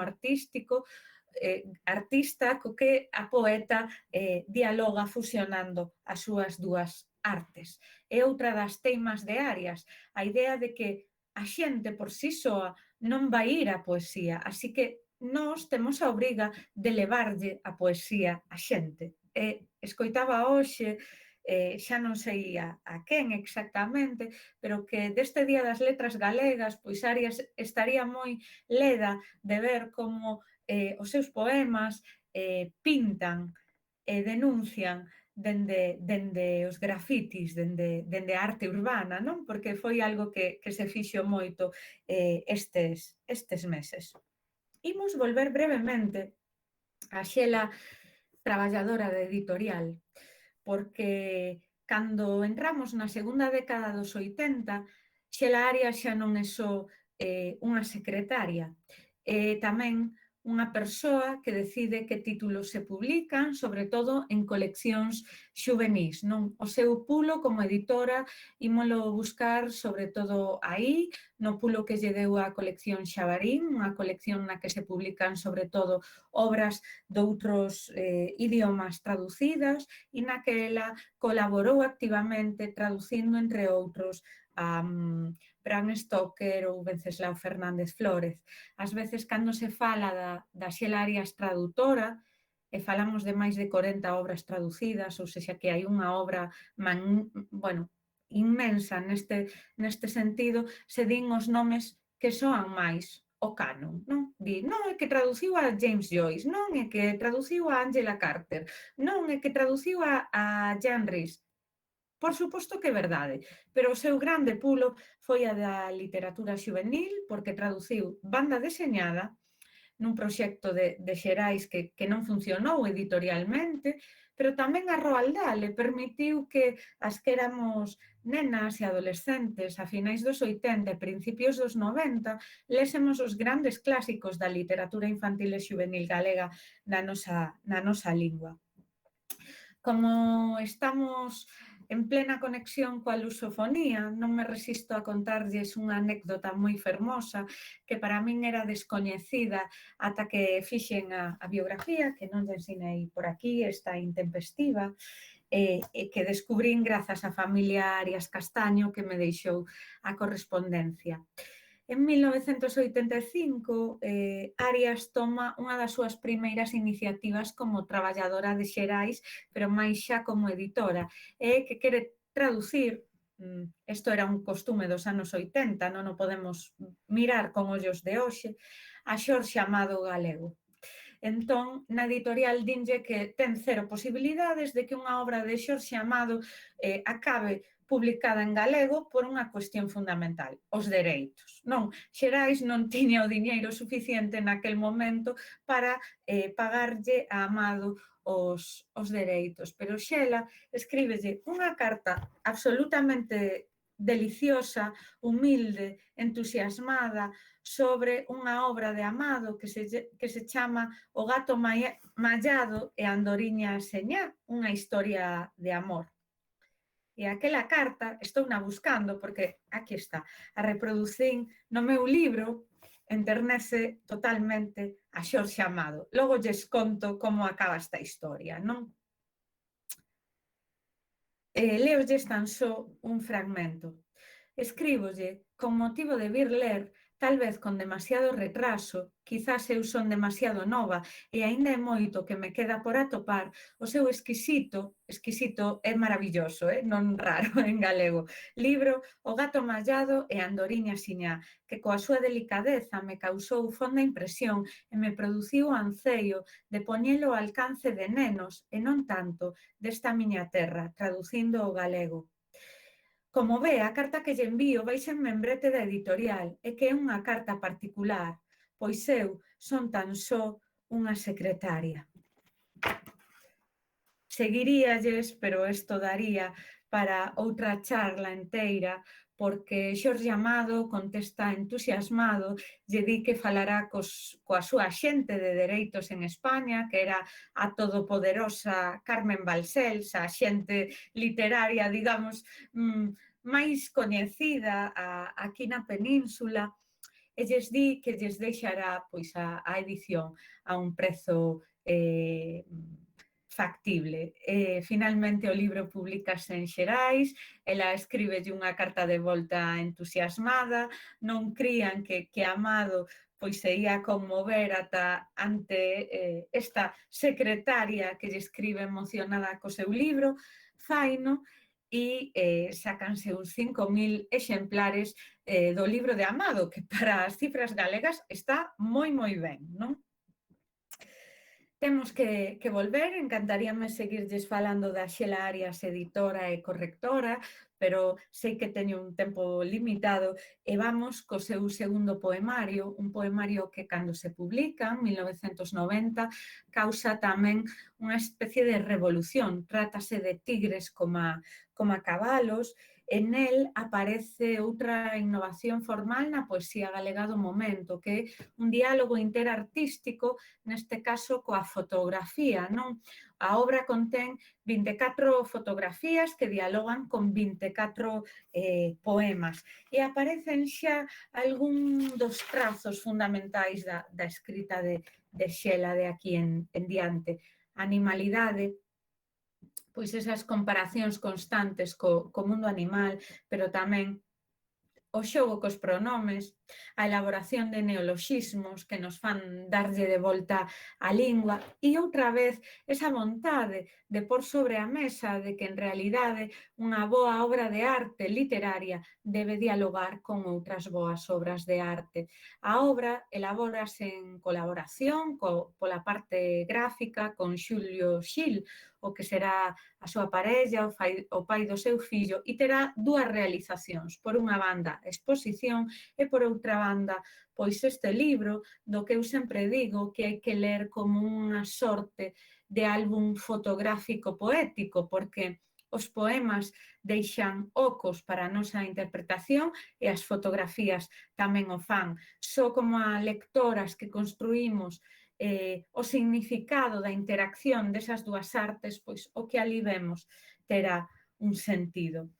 artista co que a poeta dialoga fusionando as súas dúas artes. É outra das teimas de Arias, a idea de que a xente por si soa non vai ir á poesía, así que nós temos a obriga de levarlle a poesía á xente. Escoitaba hoxe, xa non sei a quen exactamente, pero que deste Día das Letras Galegas, pois Arias estaría moi leda de ver como os seus poemas pintan e denuncian dende os grafitis, dende a arte urbana, non? Porque foi algo que se fixo moito estes meses. Imos volver brevemente a Xela traballadora de editorial, porque cando entramos na segunda década dos 80, Xela Arias xa non é só unha secretaria, tamén unha persoa que decide que títulos se publican, sobre todo en coleccións xuvenís, non? O seu pulo como editora ímolo buscar sobre todo aí, no pulo que lle deu a colección Xabarín, unha colección na que se publican sobre todo obras doutros idiomas traducidas e na que ela colaborou activamente traducindo, entre outros, a Bram Stoker ou Venceslao Fernández Flórez. Ás veces, cando se fala da Xela Arias tradutora, e falamos de máis de 40 obras traducidas, ou sexa que hai unha obra inmensa neste sentido, se din os nomes que soan máis o canon, non? Di, non é que traduciu a James Joyce, non é que traduciu a Angela Carter, non é que traduciu a Jan Rhys. Por suposto que é verdade, pero o seu grande pulo foi a da literatura xuvenil, porque traduciu Banda deseñada nun proxecto de xerais que non funcionou editorialmente, pero tamén a Roald Dahl permitiu que as que éramos nenas e adolescentes a finais dos 80 e principios dos 90 lésemos os grandes clásicos da literatura infantil e xuvenil galega na nosa lingua. Como estamos en plena conexión coa lusofonía, non me resisto a contarlles unha anécdota moi fermosa que para min era descoñecida ata que fixen a biografía, que non lle ensinei por aquí, esta intempestiva, e que descubrín grazas á familia Arias Castaño que me deixou a correspondencia. En 1985, Arias toma unha das súas primeiras iniciativas como traballadora de xerais, pero máis xa como editora, e que quere traducir, isto era un costume dos anos 80, non o podemos mirar con ollos de hoxe, a Xorxe Amado galego. Entón, na editorial dinlle que ten cero posibilidades de que unha obra de Xorxe Amado acabe publicada en galego por unha cuestión fundamental, os dereitos. Non, Xerais non tiña o diñeiro suficiente naquel momento para pagarlle a Amado os dereitos, pero Xela escríbelle unha carta absolutamente deliciosa, humilde, entusiasmada sobre unha obra de Amado que se chama O gato mallado e a andoriña señá, unha historia de amor. E aquela carta estou na buscando porque aquí está, a reproducín no meu libro, enternece totalmente a Xorxe Amado. Logo lles conto como acaba esta historia, non? Leolles tan só un fragmento. Escríbolle con motivo de vir ler, tal vez con demasiado retraso, quizás eu son demasiado nova e aínda é moito que me queda por atopar, o seu exquisito é maravilloso, non raro en galego, libro O gato mallado e a andoriña siñá, que coa súa delicadeza me causou fonda impresión e me produciu o anceio de poñelo ao alcance de nenos e non tanto desta miña terra, traducindo ao galego. Como ve, a carta que lle envío vai ser membrete da editorial e que é unha carta particular, pois eu son tan só unha secretaria. Seguiríalles, pero isto daría para outra charla enteira, porque Xorxe Amado contesta entusiasmado, lle di que falará coa súa xente de dereitos en España, que era a todopoderosa Carmen Balcells, a xente literaria, digamos, máis coñecida aquí na península, e lles di que lles deixará pois, a edición a un prezo factible. Finalmente o libro publicase en Xerais, ela escríbelle unha carta de volta entusiasmada, non crían que Amado pois se ia conmover ante esta secretaria que lle escribe emocionada co seu libro, faino, e sácanse uns 5.000 exemplares do libro de Amado, que para as cifras galegas está moi ben, non? Temos que volver, encantaríame seguirlles falando da Xela Arias, editora e correctora, pero sei que teño un tempo limitado e vamos co seu segundo poemario, un poemario que cando se publica, en 1990, causa tamén unha especie de revolución. Trátase de tigres como cabalos, e nel aparece outra innovación formal na poesía galega do momento, que é un diálogo interartístico, neste caso coa fotografía, non? A obra contén 24 fotografías que dialogan con 24 poemas e aparecen xa algún dos trazos fundamentais da escrita de Xela de aquí en diante. Animalidade, pois esas comparacións constantes co mundo animal, pero tamén o xogo cos pronomes, a elaboración de neoloxismos que nos fan darlle de volta a lingua e outra vez esa vontade de pôr sobre a mesa de que en realidade unha boa obra de arte literaria debe dialogar con outras boas obras de arte. A obra elabórase en colaboración pola parte gráfica con Xulio Xil, o que será a súa parella, o pai do seu fillo, e terá dúas realizacións. Por unha banda, exposición, e por outra banda, pois este libro, do que eu sempre digo que hai que ler como unha sorte de álbum fotográfico poético, porque os poemas deixan ocos para a nosa interpretación e as fotografías tamén o fan. Só como a lectoras que construímos o significado da interacción desas dúas artes, pois o que ali vemos terá un sentido.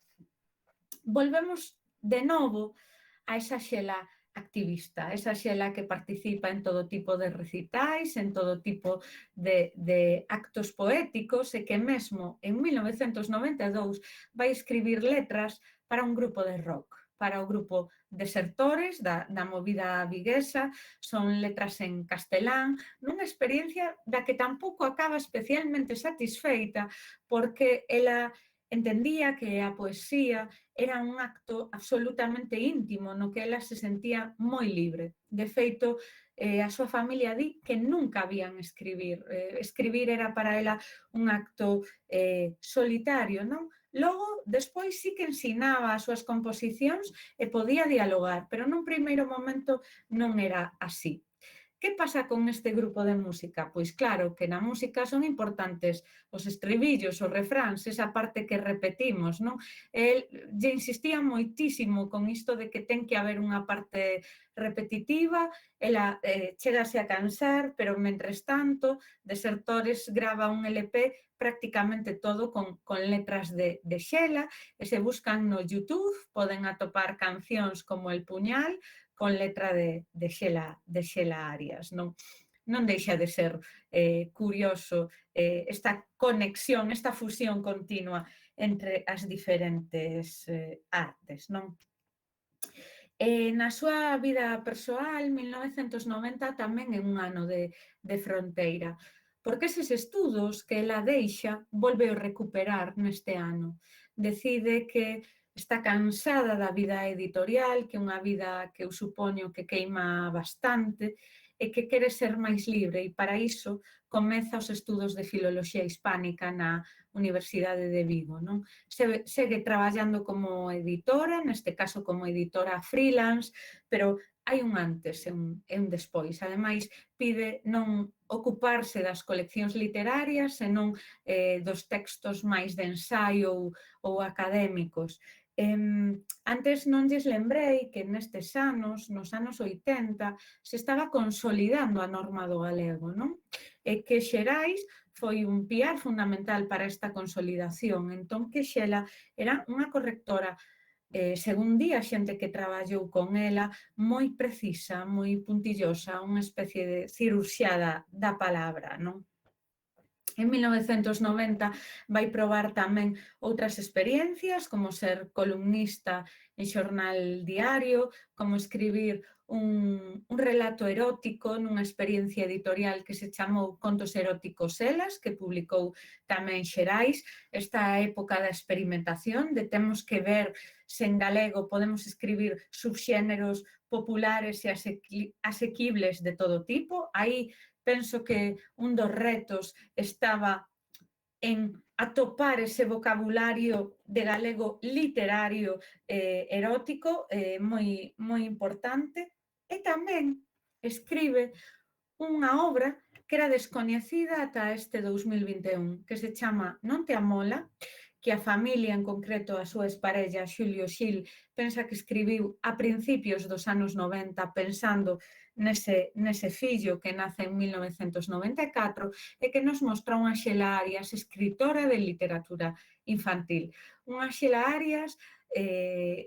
Volvemos de novo a esa Xela activista, esa Xela que participa en todo tipo de recitais, en todo tipo de actos poéticos e que mesmo en 1992 vai escribir letras para un grupo de rock, para o grupo Desertores da movida viguesa, son letras en castelán, nunha experiencia da que tampouco acaba especialmente satisfeita porque ela entendía que a poesía era un acto absolutamente íntimo no que ela se sentía moi libre. De feito, a súa familia di que nunca habían escribir. Escribir era para ela un acto solitario, non? Logo, despois sí que ensinaba as súas composicións e podía dialogar, pero nun primeiro momento non era así. Que pasa con este grupo de música? Pois claro que na música son importantes os estribillos, os refráns, esa parte que repetimos, non? El lle insistía moitísimo con isto de que ten que haber unha parte repetitiva, ela chegase a cansar, pero mentres tanto, Desertores grava un LP prácticamente todo con letras de Xela, e se buscan no YouTube poden atopar cancións como El Puñal, con letra de Xela Arias, non? Non deixa de ser curioso esta conexión, esta fusión continua entre as diferentes artes, non? Na súa vida persoal, 1990 tamén é un ano de fronteira, porque eses estudos que ela deixa volve a recuperar neste ano. Decide que está cansada da vida editorial, que é unha vida que eu supoño que queima bastante, e que quere ser máis libre, e para iso comeza os estudos de Filoloxía Hispánica na Universidade de Vigo, non? Segue traballando como editora, neste caso como editora freelance, pero hai un antes e un despois. Ademais, pide non ocuparse das coleccións literarias, senón dos textos máis de ensaio ou académicos. Antes non lles lembrei que nestes anos, nos anos 80, se estaba consolidando a norma do galego, non? E que Xerais foi un piar fundamental para esta consolidación. Entón, que Xela era unha correctora, según di a xente que traballou con ela, moi precisa, moi puntillosa, unha especie de cirurxiada da palabra, non? En 1990 vai probar tamén outras experiencias, como ser columnista en xornal diario, como escribir un relato erótico nunha experiencia editorial que se chamou Contos eróticos elas, que publicou tamén Xerais, esta época da experimentación, de temos que ver se en galego podemos escribir subxéneros populares e asequibles de todo tipo. Aí penso que un dos retos estaba en atopar ese vocabulario de galego literario erótico moi importante, e tamén escribe unha obra que era descoñecida ata este 2021, que se chama Non te amola, que a familia, en concreto a súa exparella Xulio Xil, pensa que escribiu a principios dos anos 90 pensando nese fillo que nace en 1994 e que nos mostra unha Xela Arias, escritora de literatura infantil. Unha Xela Arias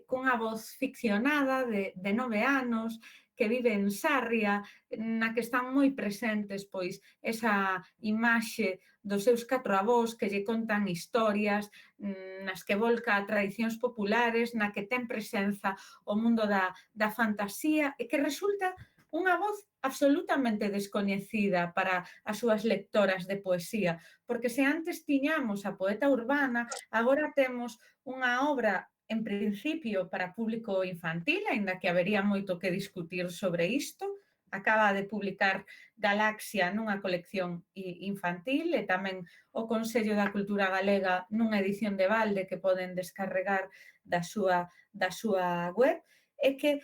cunha voz ficcionada de 9 anos, que vive en Sarria, na que están moi presentes pois esa imaxe dos seus 4 avós que lle contan historias, nas que volca a tradicións populares, na que ten presenza o mundo da fantasía e que resulta unha voz absolutamente descoñecida para as súas lectoras de poesía, porque se antes tiñamos a poeta urbana, agora temos unha obra en principio para público infantil, aínda que habería moito que discutir sobre isto. Acaba de publicar Galaxia nunha colección infantil e tamén o Consello da Cultura Galega nunha edición de balde que poden descarregar da súa web, e que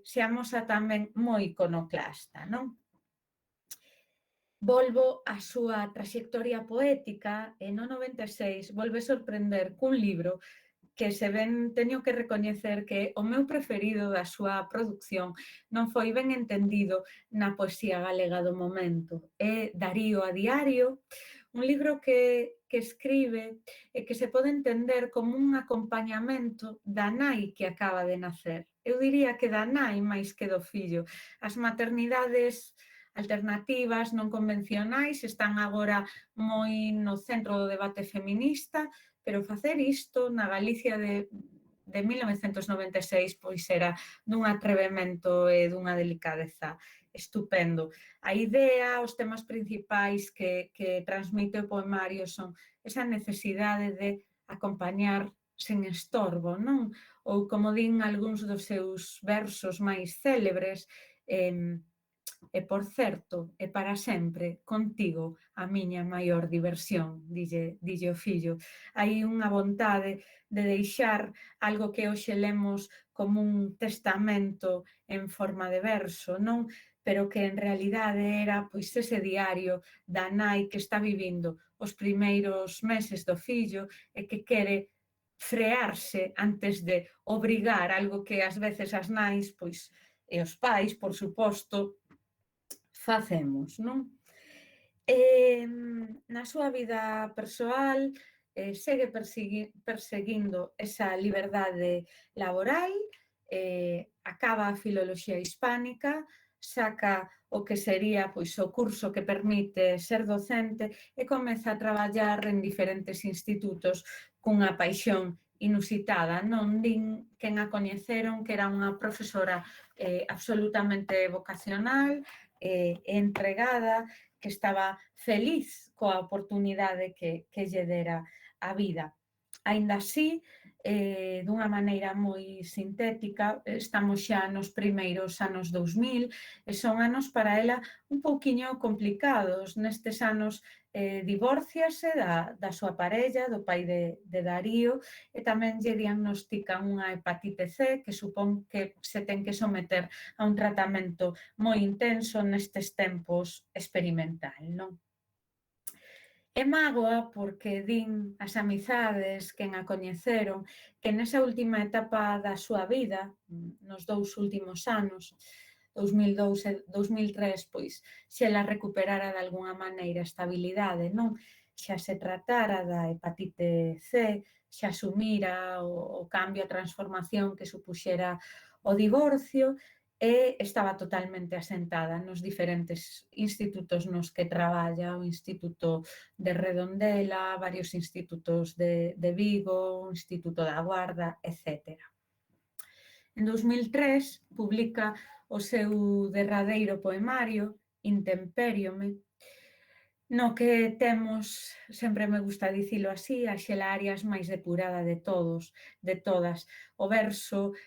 se amosa tamén moi iconoclasta, non? Volvo á súa traxectoria poética e no 96 volve sorprender cun libro que se ben teño que recoñecer que o meu preferido da súa produción non foi ben entendido na poesía galega do momento. É Darío a diario, un libro que escribe e que se pode entender como un acompañamento da nai que acaba de nacer. Eu diría que da nai máis que do fillo. As maternidades alternativas, non convencionais, están agora moi no centro do debate feminista, pero facer isto na Galicia de 1996 pois era dun atrevemento e dunha delicadeza estupendo. A idea, os temas principais que transmite o poemario son esa necesidade de acompañar sen estorbo, non? Ou, como din algúns dos seus versos máis célebres, e, por certo, e para sempre, contigo, a miña maior diversión, dille o fillo. Hai unha vontade de deixar algo que hoxe lemos como un testamento en forma de verso, non? pero que en realidade era pois ese diario da nai que está vivindo os primeiros meses do fillo e que quere frearse antes de obrigar algo que ás veces as nais pois, e os pais, por suposto, facemos, non? Na súa vida persoal segue perseguindo esa liberdade laboral, acaba a filoloxía hispánica, saca o que sería pois, o curso que permite ser docente e comeza a traballar en diferentes institutos cunha paixón inusitada. Non din quen a coñeceron que era unha profesora absolutamente vocacional, entregada, que estaba feliz coa oportunidade que lle dera a vida. Aínda así, dunha maneira moi sintética, estamos xa nos primeiros anos 2000 e son anos para ela un pouquiño complicados. Nestes anos divórciase da súa parella, do pai de Darío, e tamén lle diagnostican unha hepatite C que supón que se ten que someter a un tratamento moi intenso nestes tempos experimental, non? É mágoa porque din as amizades, quen a coñeceron, que nesa última etapa da súa vida, nos 2 últimos anos, 2002 e 2003, pois, se ela recuperara de algunha maneira a estabilidade, non? Xa se tratara da hepatite C, xa asumira o cambio, a transformación que supuxera o divorcio, e estaba totalmente asentada nos diferentes institutos nos que traballa, o Instituto de Redondela, varios institutos de Vigo, o Instituto da Guarda, etc. En 2003 publica o seu derradeiro poemario, Intempériome, no que temos, sempre me gusta dicilo así, a Xela Arias máis depurada de todos, de todas. O verso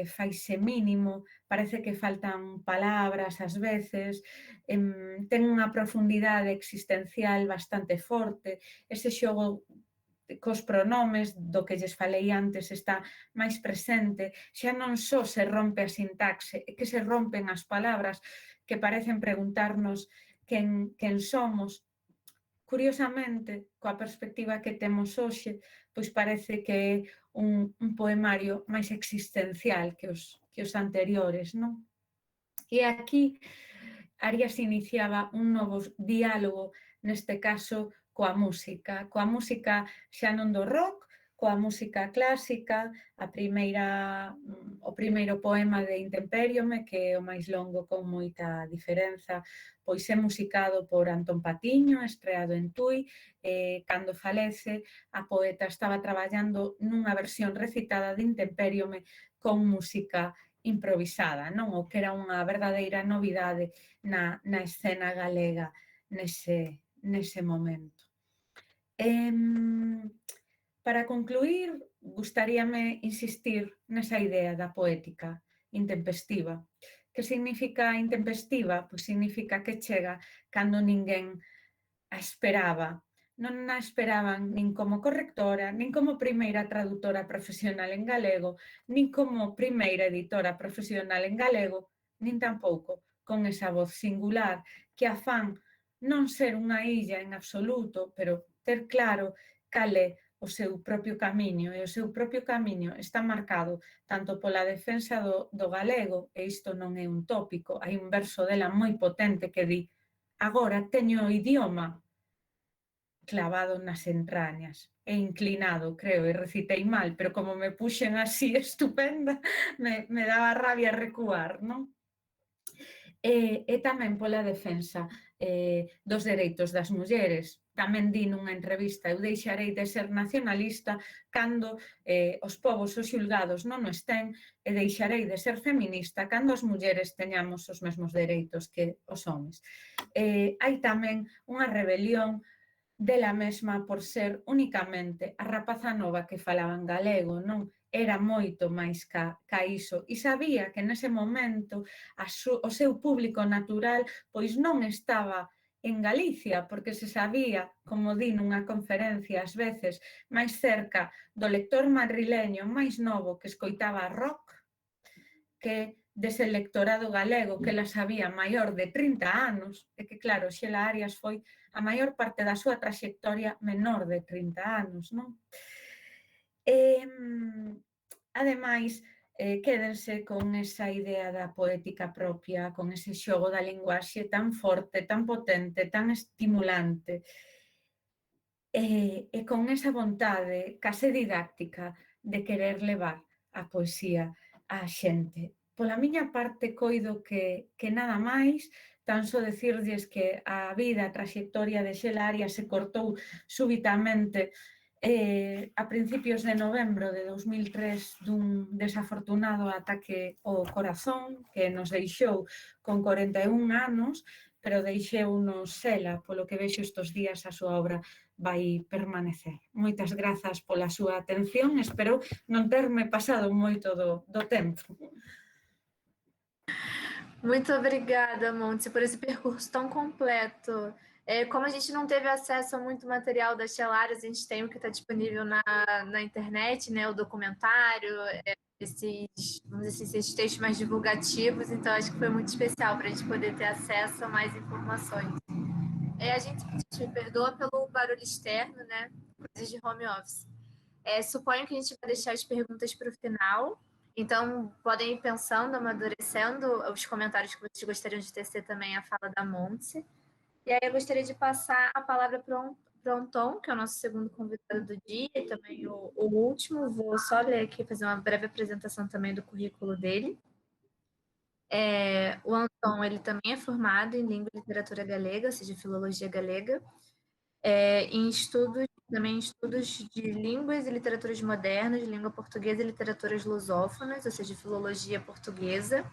faise mínimo, parece que faltan palabras ás veces, ten unha profundidade existencial bastante forte, ese xogo cos pronomes do que lles falei antes está máis presente, xa non só se rompe a sintaxe, é que se rompen as palabras que parecen preguntarnos quen somos. Curiosamente, coa perspectiva que temos hoxe, pois parece que é un poemario máis existencial que os anteriores, non? E aquí Arias iniciaba un novo diálogo, neste caso, coa música xa non do rock, coa música clásica, o primeiro poema de Intempériome, que é o máis longo con moita diferenza, pois é musicado por Antón Patiño, estreado en Tui, cando falece, a poeta estaba traballando nunha versión recitada de Intempériome con música improvisada, non? O que era unha verdadeira novidade na escena galega nese momento. Para concluir, gustaríame insistir nesa idea da poética intempestiva. Que significa intempestiva? Pois significa que chega cando ninguén a esperaba. Non a esperaban nin como correctora, nin como primeira traductora profesional en galego, nin como primeira editora profesional en galego, nin tampouco con esa voz singular que afán non ser unha illa en absoluto, pero ter claro cal é o seu propio camiño, e o seu propio camiño está marcado tanto pola defensa do galego, e isto non é un tópico, hai un verso dela moi potente que di: agora teño o idioma clavado nas entrañas, e inclinado, creo, e recitei mal, pero como me puxen así estupenda, me daba rabia recuar, non? E tamén pola defensa dos dereitos das mulleres. Tamén di nunha entrevista: eu deixarei de ser nacionalista cando os povos os xulgados non o estén, e deixarei de ser feminista cando as mulleres teñamos os mesmos dereitos que os homes. Hai tamén unha rebelión dela mesma por ser únicamente a rapaza nova que falaba en galego, non? Era moito máis ca iso, e sabía que nese momento o seu público natural pois non estaba en Galicia, porque se sabía, como di nunha conferencia ás veces, máis cerca do lector madrileño máis novo que escoitaba rock que dese lectorado galego que ela sabía maior de 30 anos, e que, claro, Xela Arias foi a maior parte da súa traxectoria menor de 30 anos, non? Ademais, quédense con esa idea da poética propia, con ese xogo da linguaxe tan forte, tan potente, tan estimulante, e con esa vontade case didáctica de querer levar a poesía á xente. Pola miña parte, coido que nada máis, tan só decirlles que a vida, a traxectoria de Xela Arias se cortou súbitamente a principios de novembro de 2003 dun desafortunado ataque ao corazón que nos deixou con 41 anos, pero deixeunos Xela, polo que vexo estes días a súa obra vai permanecer. Moitas grazas pola súa atención, espero non terme pasado moito do tempo. Muito obrigada, Monte, por esse percurso tão completo. Como a gente não teve acesso a muito material das Xela Arias, a gente tem o que está disponível na internet, né, o documentário, esses textos mais divulgativos, então acho que foi muito especial para a gente poder ter acesso a mais informações. A gente me perdoa pelo barulho externo, né, coisas de home office. Suponho que a gente vai deixar as perguntas para o final. Então, podem ir pensando, amadurecendo os comentários que vocês gostariam de tecer também a fala da Montse. E aí eu gostaria de passar a palavra para o Anton, que é o nosso segundo convidado do dia, e também o último. Vou só ler aqui, fazer uma breve apresentação também do currículo dele. O Anton, ele também é formado em Língua e Literatura Galega, ou seja, Filologia Galega, em estudos de línguas e literaturas modernas, língua portuguesa e literaturas lusófonas, ou seja, filologia portuguesa.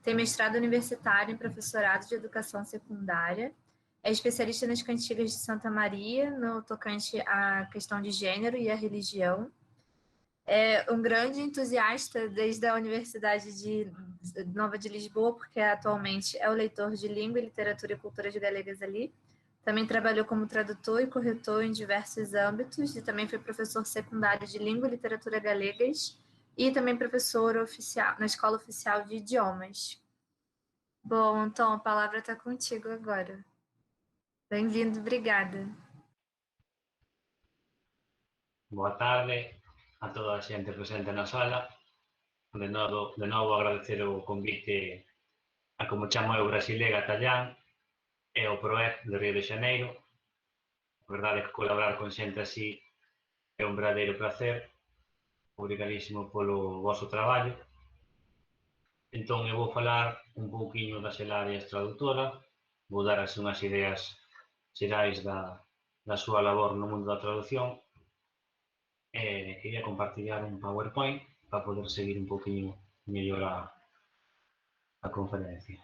Tem mestrado universitário em professorado de educação secundária. É especialista nas cantigas de Santa Maria, no tocante à questão de gênero e à religião. É um grande entusiasta desde a Universidade Nova de Lisboa, porque atualmente é o leitor de língua, literatura e culturas galegas ali. Também trabalhou como tradutor e corretor em diversos âmbitos e também foi professor secundário de língua e literatura galegas e também professor oficial na Escola Oficial de Idiomas. Bom, Tom, a palavra está contigo agora. Bem-vindo, obrigada. Boa tarde a toda a xente presente na sala. De novo agradecer o convite a como chamo eu Brasilega Tallán e o PROEG de Río de Xaneiro. A verdade é que colaborar con xente así é un verdadeiro placer. Obrigadísimo polo vosso traballo. Entón, eu vou falar un pouquiño da Xela Arias traductora, vou dar así unhas ideas xerais da súa labor no mundo da traducción. Quería compartillar un PowerPoint para poder seguir un pouquiño mellor a conferencia.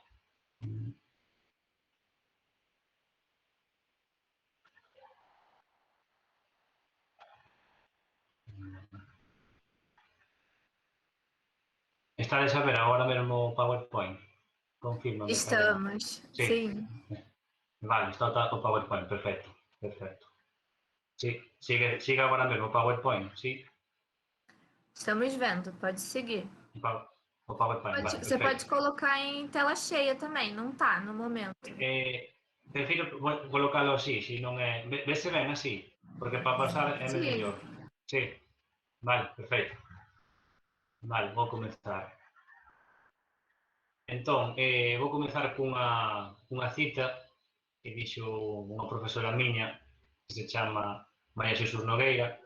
Estades a ver agora mesmo o PowerPoint? Confirmo. Estamos, sim. Vale, está o PowerPoint, perfecto. Sí, sigue agora mesmo o PowerPoint, sí? Estamos vendo, pode seguir. O PowerPoint, vale, Você pode colocar em tela cheia também, não tá no momento. Prefiro colocalo así, se non é... Vese ben así? Porque para pasar é mellor. Sí, vale, perfecto. Vale, vou comenzar. Entón, vou comenzar cunha cita que dixo unha profesora miña que se chama María Xesús Nogueira,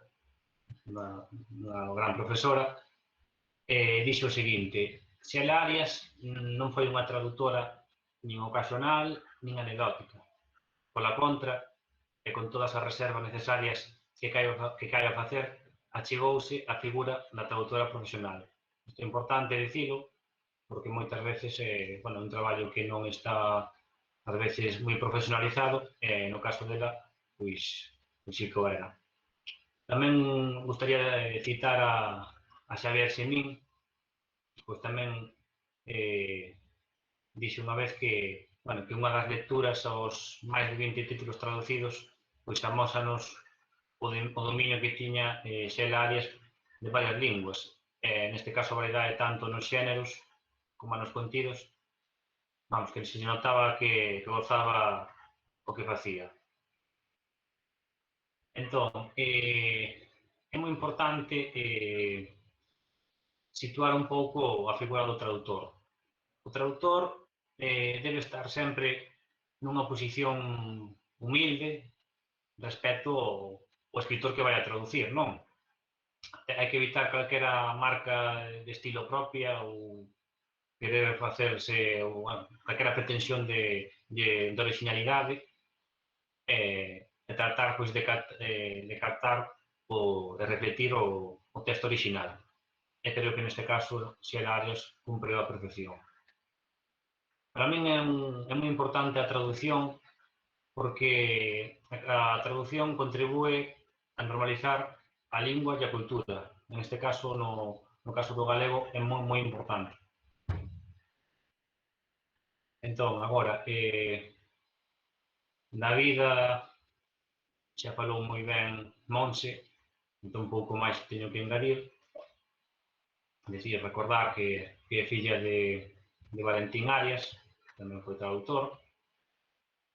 unha gran profesora, dixo o seguinte: Xela Arias non foi unha traductora nin ocasional nin anecdótica. Pola contra, e con todas as reservas necesarias que caio a facer, achegouse a figura da traductora profesional. Isto é importante dicilo, porque moitas veces é un traballo que non está ás veces moi profesionalizado, e no caso dela, pois sí que o era. Tamén gustaría citar a Xavier Semín, pois tamén dixo unha vez que unha das lecturas aos máis de 20 títulos traducidos pois amósanos o dominio que tiña Xela Arias de varias linguas. Neste caso, a variedade tanto nos xéneros como nos contidos, vamos, que se notaba que gozaba o que facía. Entón, é moi importante situar un pouco a figura do traductor. O traductor debe estar sempre nunha posición humilde respecto ao escritor que vai a traducir, non? Hai que evitar calquera marca de estilo propia ou querer facerse calquera pretensión de originalidade e tratar pois, de captar ou de repetir o texto original. E creo que neste caso Xela Arias cumpre a perfección. Para min é moi importante a traducción porque a traducción contribúe a normalizar a lingua e a cultura. En este caso, no caso do galego, é moi importante. Entón, agora, na vida xa falou moi ben Monse, entón un pouco máis teño que engadir. Decía, recordar que é filla de Valentín Arias, tamén foi traductor,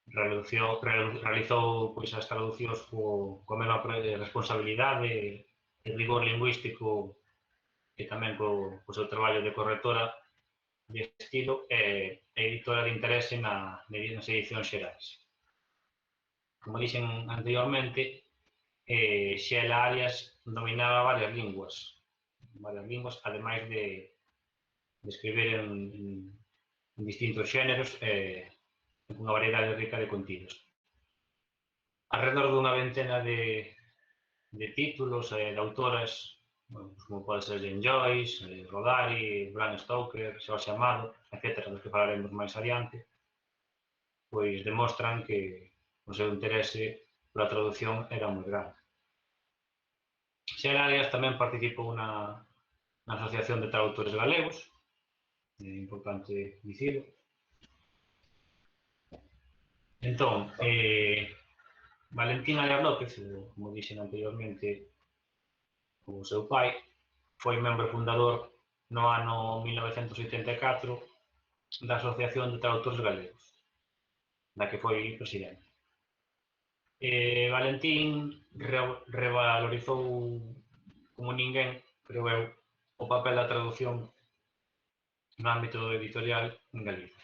realizou pois, as traducións coa mesma responsabilidade e rigor lingüístico e tamén co seu traballo de correctora de estilo e editora de interese nas edicións xerais. Como dixen anteriormente, Xela Arias dominaba varias linguas, ademais de escribir en distintos xéneros e unha variedade rica de contidos. Alrededor dunha ventena de títulos de autoras, como pode ser Jane Joyce, Rodari, Bram Stoker, Jorge Amado, etc., dos que falaremos máis adiante, pois demostran que o seu interese pola traducción era moi grande. Xela Arias tamén participou na Asociación de Traductores Galegos, é importante dicilo. Entón, Valentín Arias López, como dixen anteriormente, o seu pai, foi membro fundador no ano 1984 da Asociación de Traductores Galegos, da que foi presidente. Valentín revalorizou como ninguén, creo eu, o papel da traducción no ámbito editorial en Galicia.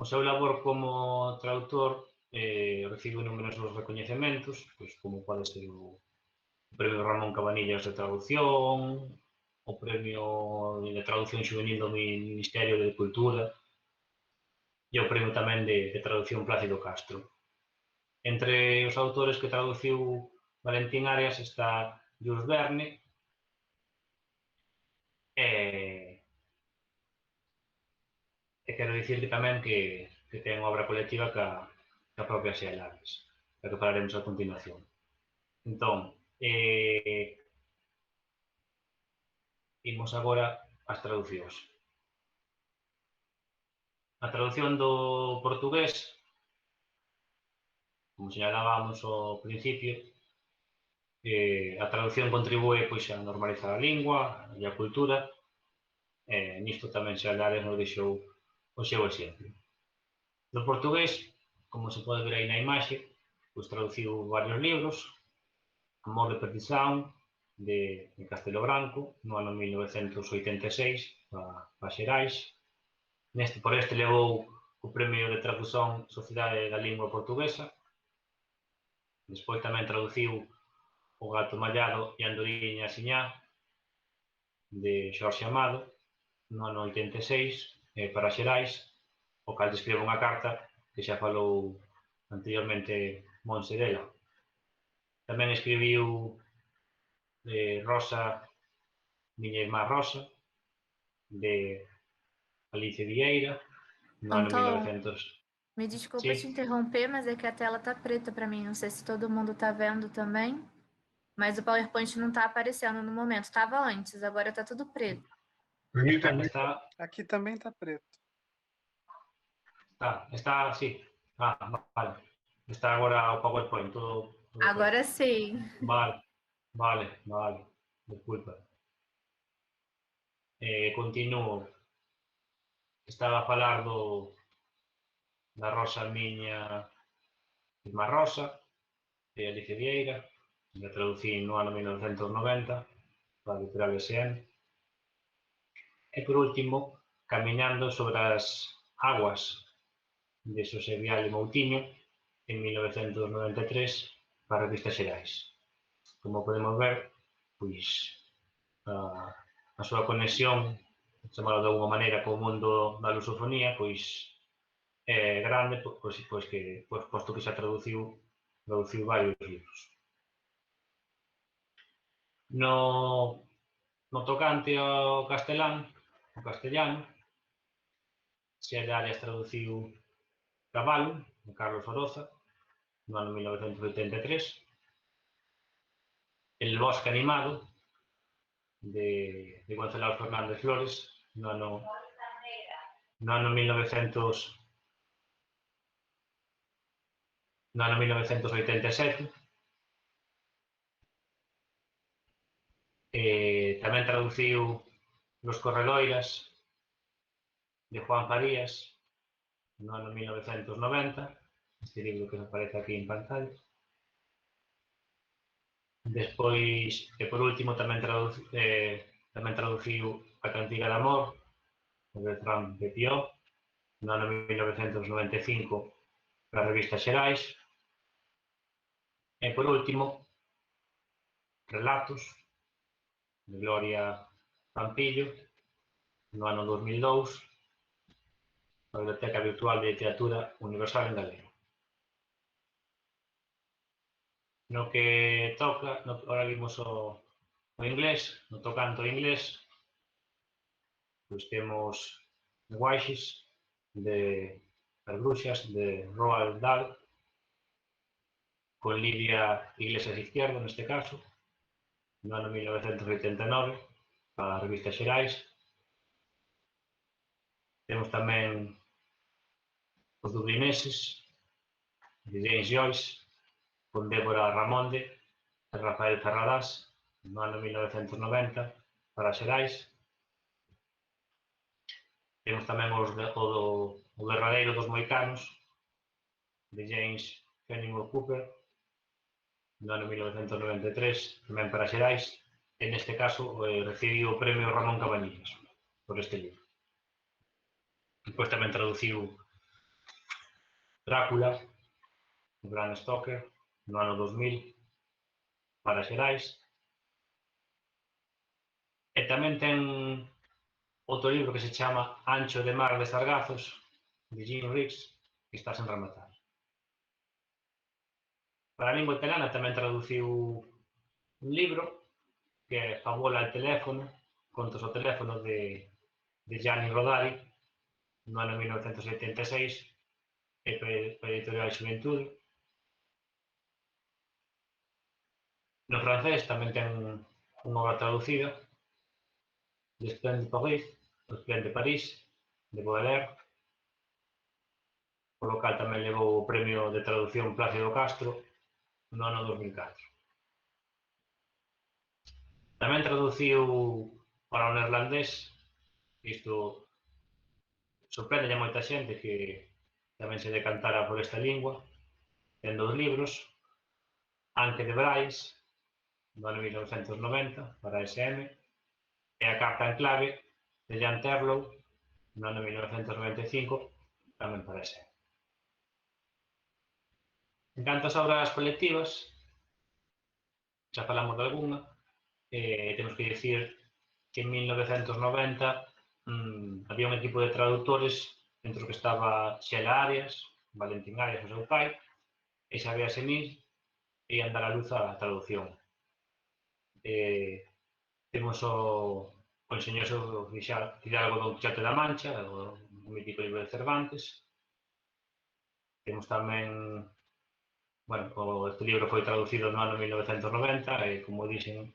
O seu labor como traductor recibe numerosos recoñecementos, pois, como pode ser o Premio Ramón Cabanillas de Traducción, o Premio de Traducción Xuvenil do Ministerio de Cultura e o Premio tamén de Traducción Plácido Castro. Entre os autores que traduciu Valentín Arias está Jules Verne e quero dicir que tamén que ten obra colectiva ca propia Xela Arias, da que falaremos a continuación. Entón, imos agora ás traducións. A traducción do portugués, como señalábamos ao principio, a traducción contribúe pois, a normalizar a lingua e a cultura, nisto tamén Xela Arias nos deixou o seu exemplo. Do portugués, como se pode ver aí na imaxe, pois traduciu varios libros, Amor de Perdición, de Castelo Branco, no ano 1986, para Xerais. Por este levou o Premio de Tradución Sociedade da Lingua Portuguesa. Despois tamén traduciu O Gato Mallado e Andoriña Siñá, de Jorge Amado, no ano 86, para Xerais, o cal describe unha carta que xa falou anteriormente Monse dela. Tamén escribiu Rosa, miña irmá Rosa, de Alicia Vieira, no ano 1900. Me desculpa te interromper, mas é que a tela tá preta para mim. Não sei se todo mundo tá vendo também, mas o PowerPoint não tá aparecendo no momento. Estava antes, agora tá tudo preto. Aqui também tá preto. Está, sí. Vale. Está agora o PowerPoint. Todo agora sim. Vale. Desculpa. Continuo. estaba a falar da Rosa miña irmá Rosa, de Alicia Vieira, que traducí no ano 1990, para a editorial SM. E, por último, Camiñando sobre as aguas, de Xosé Vial e Moutiño, en 1993, para a revista Xerais. Como podemos ver, pois, a súa conexión, chamado de alguma maneira, co mundo da lusofonía, pois, é grande, posto que xa traduciu varios libros. No tocante ao castellano, Xela Arias traduciu Cabalo, de Carlos Oroza, no ano 1983, El bosque animado, de Gonzalo Fernández Flores, no ano 1987. Tamén traduciu Los correloiras, de Juan Farías, no ano 1990, este libro que aparece aquí en pantalla. Despois, e por último, tamén traduciu A cantiga de amor, de Bertrand Petiot, no ano 1995, para a revista Xerais. E por último, Relatos, de Gloria Pampillo, no ano 2002, a Biblioteca Virtual de Literatura Universal en galego. No que toca, ahora vimos o inglés, no tocante ao inglés, pois temos Wishes, de As bruxas, de Roald Dahl, con Lidia Iglesias Izquierdo, neste caso, no ano 1989, para a revista Xerais. Temos tamén Os dublineses, de James Joyce, con Débora Ramonde e Rafael Ferradás, no ano 1990, para Xerais. Temos tamén o derradeiro dos moicanos, de James Fenimore Cooper, no ano 1993, tamén para Xerais, e neste caso recibiu o premio Ramón Cabanillas por este libro. Depois tamén traduciu Drácula, de Bram Stoker, no ano 2000, para Xerais. E tamén ten outro libro que se chama Ancho de mar de Sargazos, de Jim Riggs, que está sen rematar. Para a lingua italiana tamén traduciu un libro que é Favola al teléfono, contos ao teléfono de Gianni Rodari, no ano 1976, e para a editorial Xuventude. No francés tamén ten unha obra traducida, L'Esplendide Paris, O Esplendide París, de Baudelaire, polo cal tamén levou o premio de traducción Plácido Castro no ano 2004. Tamén traduciu para o neerlandés, isto sorprende a moita xente que tamén se decantara por esta lingua, ten 2 libros, Anke de Brais, no ano 1990, para SM, e A carta en clave, de Jan Terlouw, no ano 1995, tamén para SM. En canto ás obras colectivas, xa falamos de alguna, temos que dicir que en 1990 había un equipo de traductores entre os que estaba Xela Arias, Valentín Arias, o seu pai, e Xavier Semir, e ian dar a luz a traducción. Temos o enxeñoso Hidalgo Don Quijote da Mancha, o mítico libro de Cervantes. Temos tamén, este libro foi traducido no ano 1990, e, como dixen,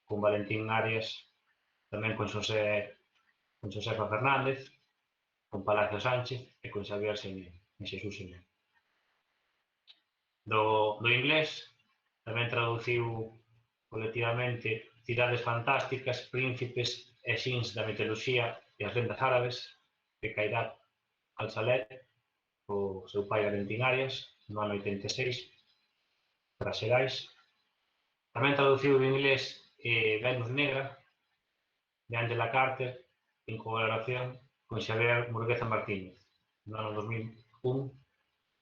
con Valentín Arias, tamén con Josefa Fernández, con Palacio Sánchez e con Xavier Semir, en Xesús Semir. Do inglés, tamén traduciu colectivamente Cidades fantásticas, Príncipes e xins da mitoloxía e as lendas árabes, de Cairat Alsalet, o seu pai Valentín Arias, no ano 86, para Xerais. Tamén traduciu do inglés Venus Negra, de Angela Carter, en colaboración con Xavier Murgueza Martínez, no ano 2001,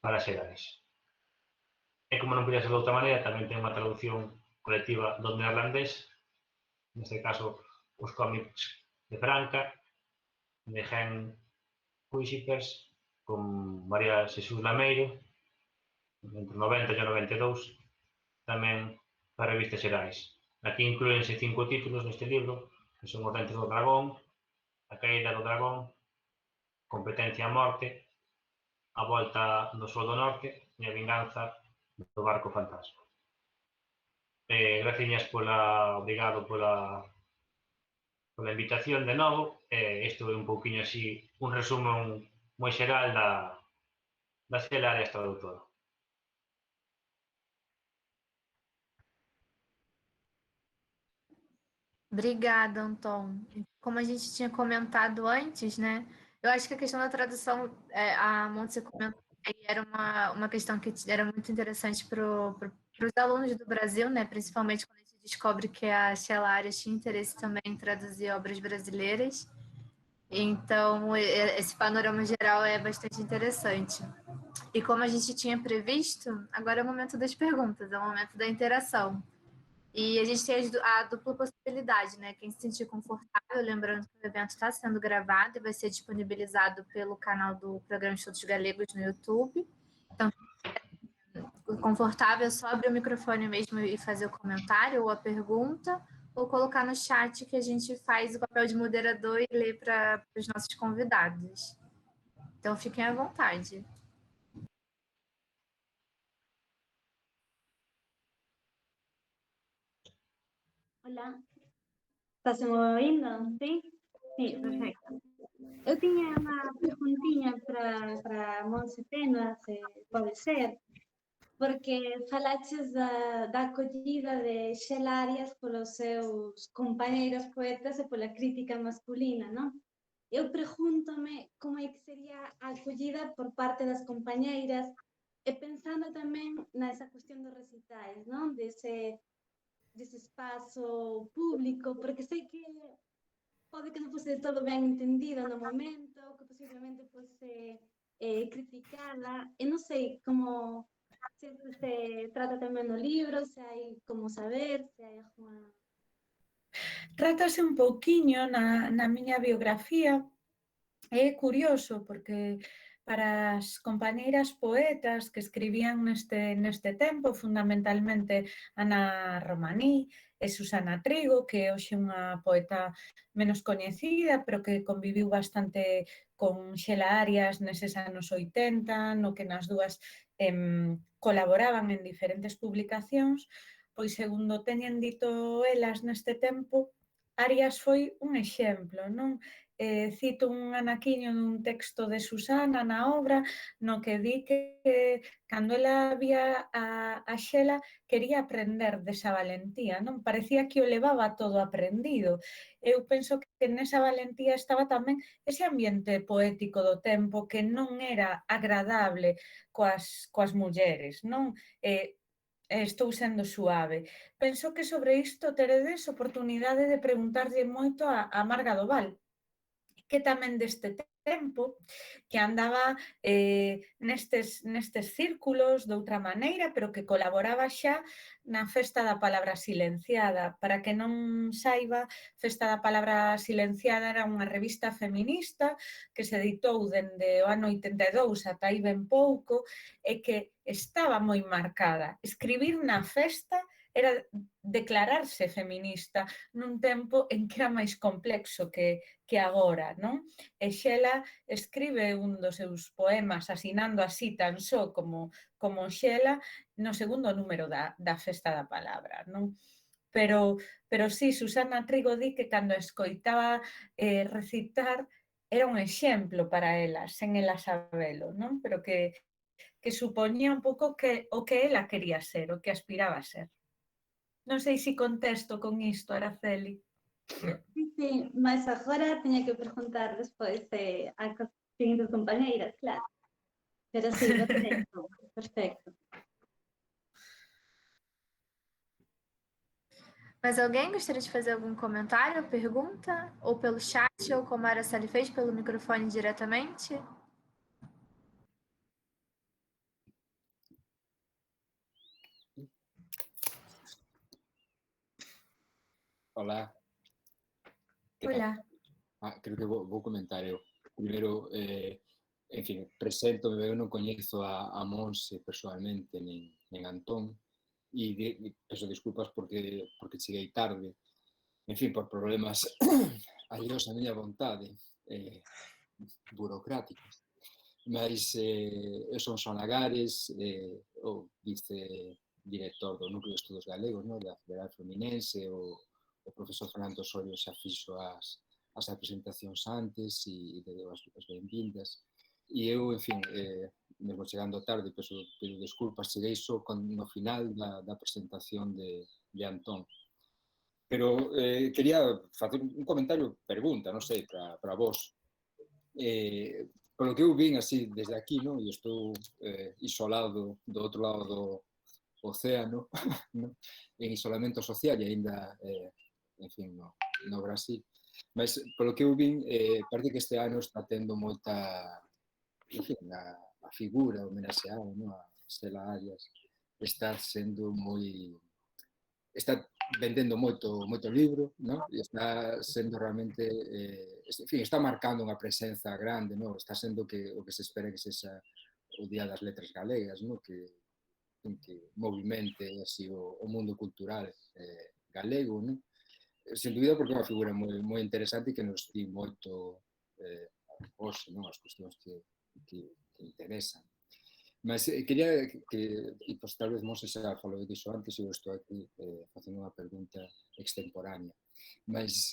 para Xerais. E como non podía ser de outra maneira, tamén ten unha traducción colectiva do neerlandés, neste caso os cómics de Franca, de Gen Huixipers, con María Xesús Lameiro, entre 90 e 92, tamén para a revista Xerais. Aquí incluense 5 títulos neste libro, que son Os dentes do dragón, A caída do dragón, Competencia a morte, A volta do sol do norte e A vinganza do barco fantasma. Graciñas obrigado pola invitación de novo. Isto é un pouquiño así, un resumo moi xeral da Xelaria esta doutora. Obrigada, Anton. Como a gente tinha comentado antes, né? Eu acho que a questão da tradução, a Montse comentou, era uma questão que era muito interessante para os alunos do Brasil, né? Principalmente quando a gente descobre que a Xelaria tinha interesse também em traduzir obras brasileiras. Então, esse panorama geral é bastante interessante. E como a gente tinha previsto, agora é o momento das perguntas, é o momento da interação. E a gente tem a dupla possibilidade, né? Quem se sentir confortável, lembrando que o evento está sendo gravado e vai ser disponibilizado pelo canal do Programa Estudos Galegos no YouTube. Então, confortável, só abrir o microfone mesmo e fazer o comentário ou a pergunta, ou colocar no chat que a gente faz o papel de moderador e lê para os nossos convidados. Então, fiquem à vontade. Hola, estás me ouvindo? Sí? Sí, perfecto. Eu tiña unha preguntiña para Montse Pena, se pode ser, porque falaches da acollida de Xelarias polos seus compañeiros poetas e pola crítica masculina, non? Eu pregúntome como é que sería a acollida por parte das compañeiras e pensando tamén nesa cuestión dos recitais, non? Dese espazo público, porque sei que pode que non fose todo ben entendido no momento, que posiblemente fose criticada, e non sei como se trata tamén no libro, se hai como saber, se hai alguna... Trátase un pouquiño na miña biografía. É curioso porque para as compañeiras poetas que escribían neste tempo, fundamentalmente Ana Romaní e Susana Trigo, que é hoxe unha poeta menos coñecida, pero que conviviu bastante con Xela Arias neses anos 80, no que nas dúas colaboraban en diferentes publicacións, pois segundo teñen dito elas neste tempo, Arias foi un exemplo, non? Cito un anaquiño dun texto de Susana na obra no que di que cando ela vía a Xela quería aprender desa valentía, non? Parecía que o levaba todo aprendido. Eu penso que nesa valentía estaba tamén ese ambiente poético do tempo que non era agradable coas mulleres, non? Estou sendo suave. Penso que sobre isto teredes oportunidade de preguntarlle moito a Marga Doval, que tamén deste tempo, que andaba nestes círculos de outra maneira, pero que colaboraba xa na Festa da Palabra Silenciada. Para que non saiba, Festa da Palabra Silenciada era unha revista feminista que se editou dende o ano 82 ata aí ben pouco e que estaba moi marcada. Escribir na festa era declararse feminista nun tempo en que era máis complexo que agora, non? E Xela escribe un dos seus poemas asinando así tan só como Xela no segundo número da Festa da Palabra, non? Pero sí, Susana Trigo di que cando escoitaba recitar era un exemplo para ela, sen ela sabelo, non? Pero que supoñía un pouco o que ela quería ser, o que aspiraba a ser. Non sei se contesto con isto, Araceli. Sí, Sí, mas agora teña que preguntar despois a cos seguintes compañeiras, claro. Pero sí, perfecto, perfecto. Mas alguém gostaria de fazer algum comentário, pergunta? Ou pelo chat, ou como a Araceli fez, pelo microfone diretamente? Hola. Hola. Creo que vou comentar eu. Primeiro, en fin, presento, eu non coñezo a Monse personalmente, nin Antón, e peço disculpas porque cheguei tarde, en fin, por problemas alleos a miña vontade, burocráticos. Mas eu son Xoan Lagares, o vicedirector do Núcleo de Estudos Galegos, no? Da Federal Fluminense, o profesor Fernando Osorio xa fixo as presentacións antes e te deu as benvindas. E eu, en fin, mesmo chegando tarde, peço desculpas, cheguei só no final da presentación de Antón. Pero quería facer un comentario, pregunta, non sei, para vos. Polo que eu vin así desde aquí, non? E estou isolado do outro lado do océano, non? En isolamento social e aínda, en fin, no Brasil. Mas, polo que eu vin, parece que este ano está tendo moita, en fin, a figura homenaxeada, non? A Stella Arias está sendo moi... Está vendendo moito libro, non? E está sendo realmente, en fin, está marcando unha presenza grande, non? Está sendo o que se espera que sexa o Día das Letras Galegas, non? Que movimente así o mundo cultural galego, non? Sen dúbida porque é unha figura moi interesante e que nos di moito hoxe, non? As cuestións que interesan. Mas quería que, e pois tal vez Monse xa falou disso antes e eu estou aquí facendo unha pregunta extemporánea. Mas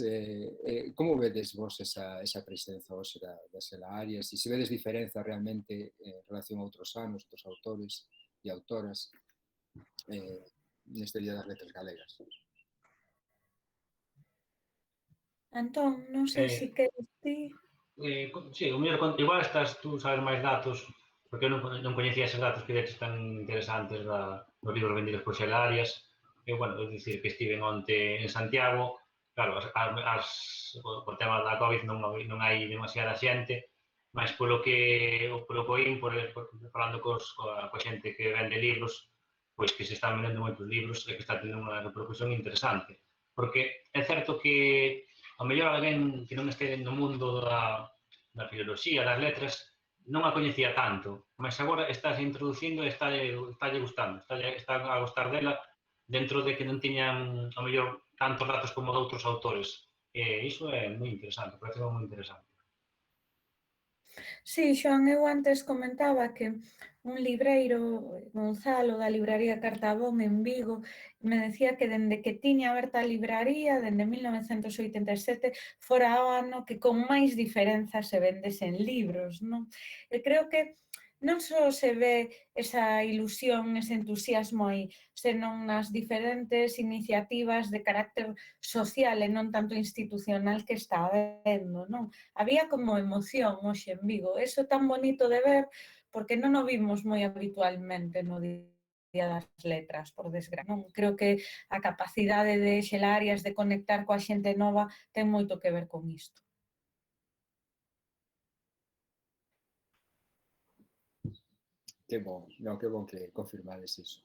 como vedes vos esa presenza hoxe da Stella Arias? E se vedes diferenza realmente en relación a outros anos, outros autores e autoras neste Día das Letras Galegas? Antón, non sei se queres ti... Sí, o mellor, igual tú sabes máis datos, porque eu non coñecía esos datos que deches tan interesantes dos libros vendidos por Stella Arias. Bueno, é dicir, que estiven onte en Santiago, claro, o tema da COVID non hai demasiada xente, mas polo que oín, falando coa xente que vende libros, pois que se están vendendo moitos libros e que está tendo unha repercusión interesante. Porque é certo que ao mellor alguén que non este no mundo da filoloxía, das letras, non a coñecía tanto, mas agora estáse introducindo e estálle gustando, está a gustar dela dentro de que non tiñan, ao mellor, tantos datos como de outros autores. E iso é moi interesante, parece moi interesante. Sí, Xoan, eu antes comentaba que un libreiro, Gonzalo, da libraría Cartabón en Vigo, me decía que dende que tiña aberta a libraría, dende 1987, fora o ano que con máis diferenza se vendesen libros, non? E creo que non só se ve esa ilusión, ese entusiasmo aí, senón nas diferentes iniciativas de carácter social e non tanto institucional que está habendo, non? Había como emoción hoxe en Vigo, eso é tan bonito de ver, porque non o vimos moi habitualmente no Día das Letras, por desgracia. Non? Creo que a capacidade de Stella Arias de conectar coa xente nova ten moito que ver con isto. Que bon que confirmades iso.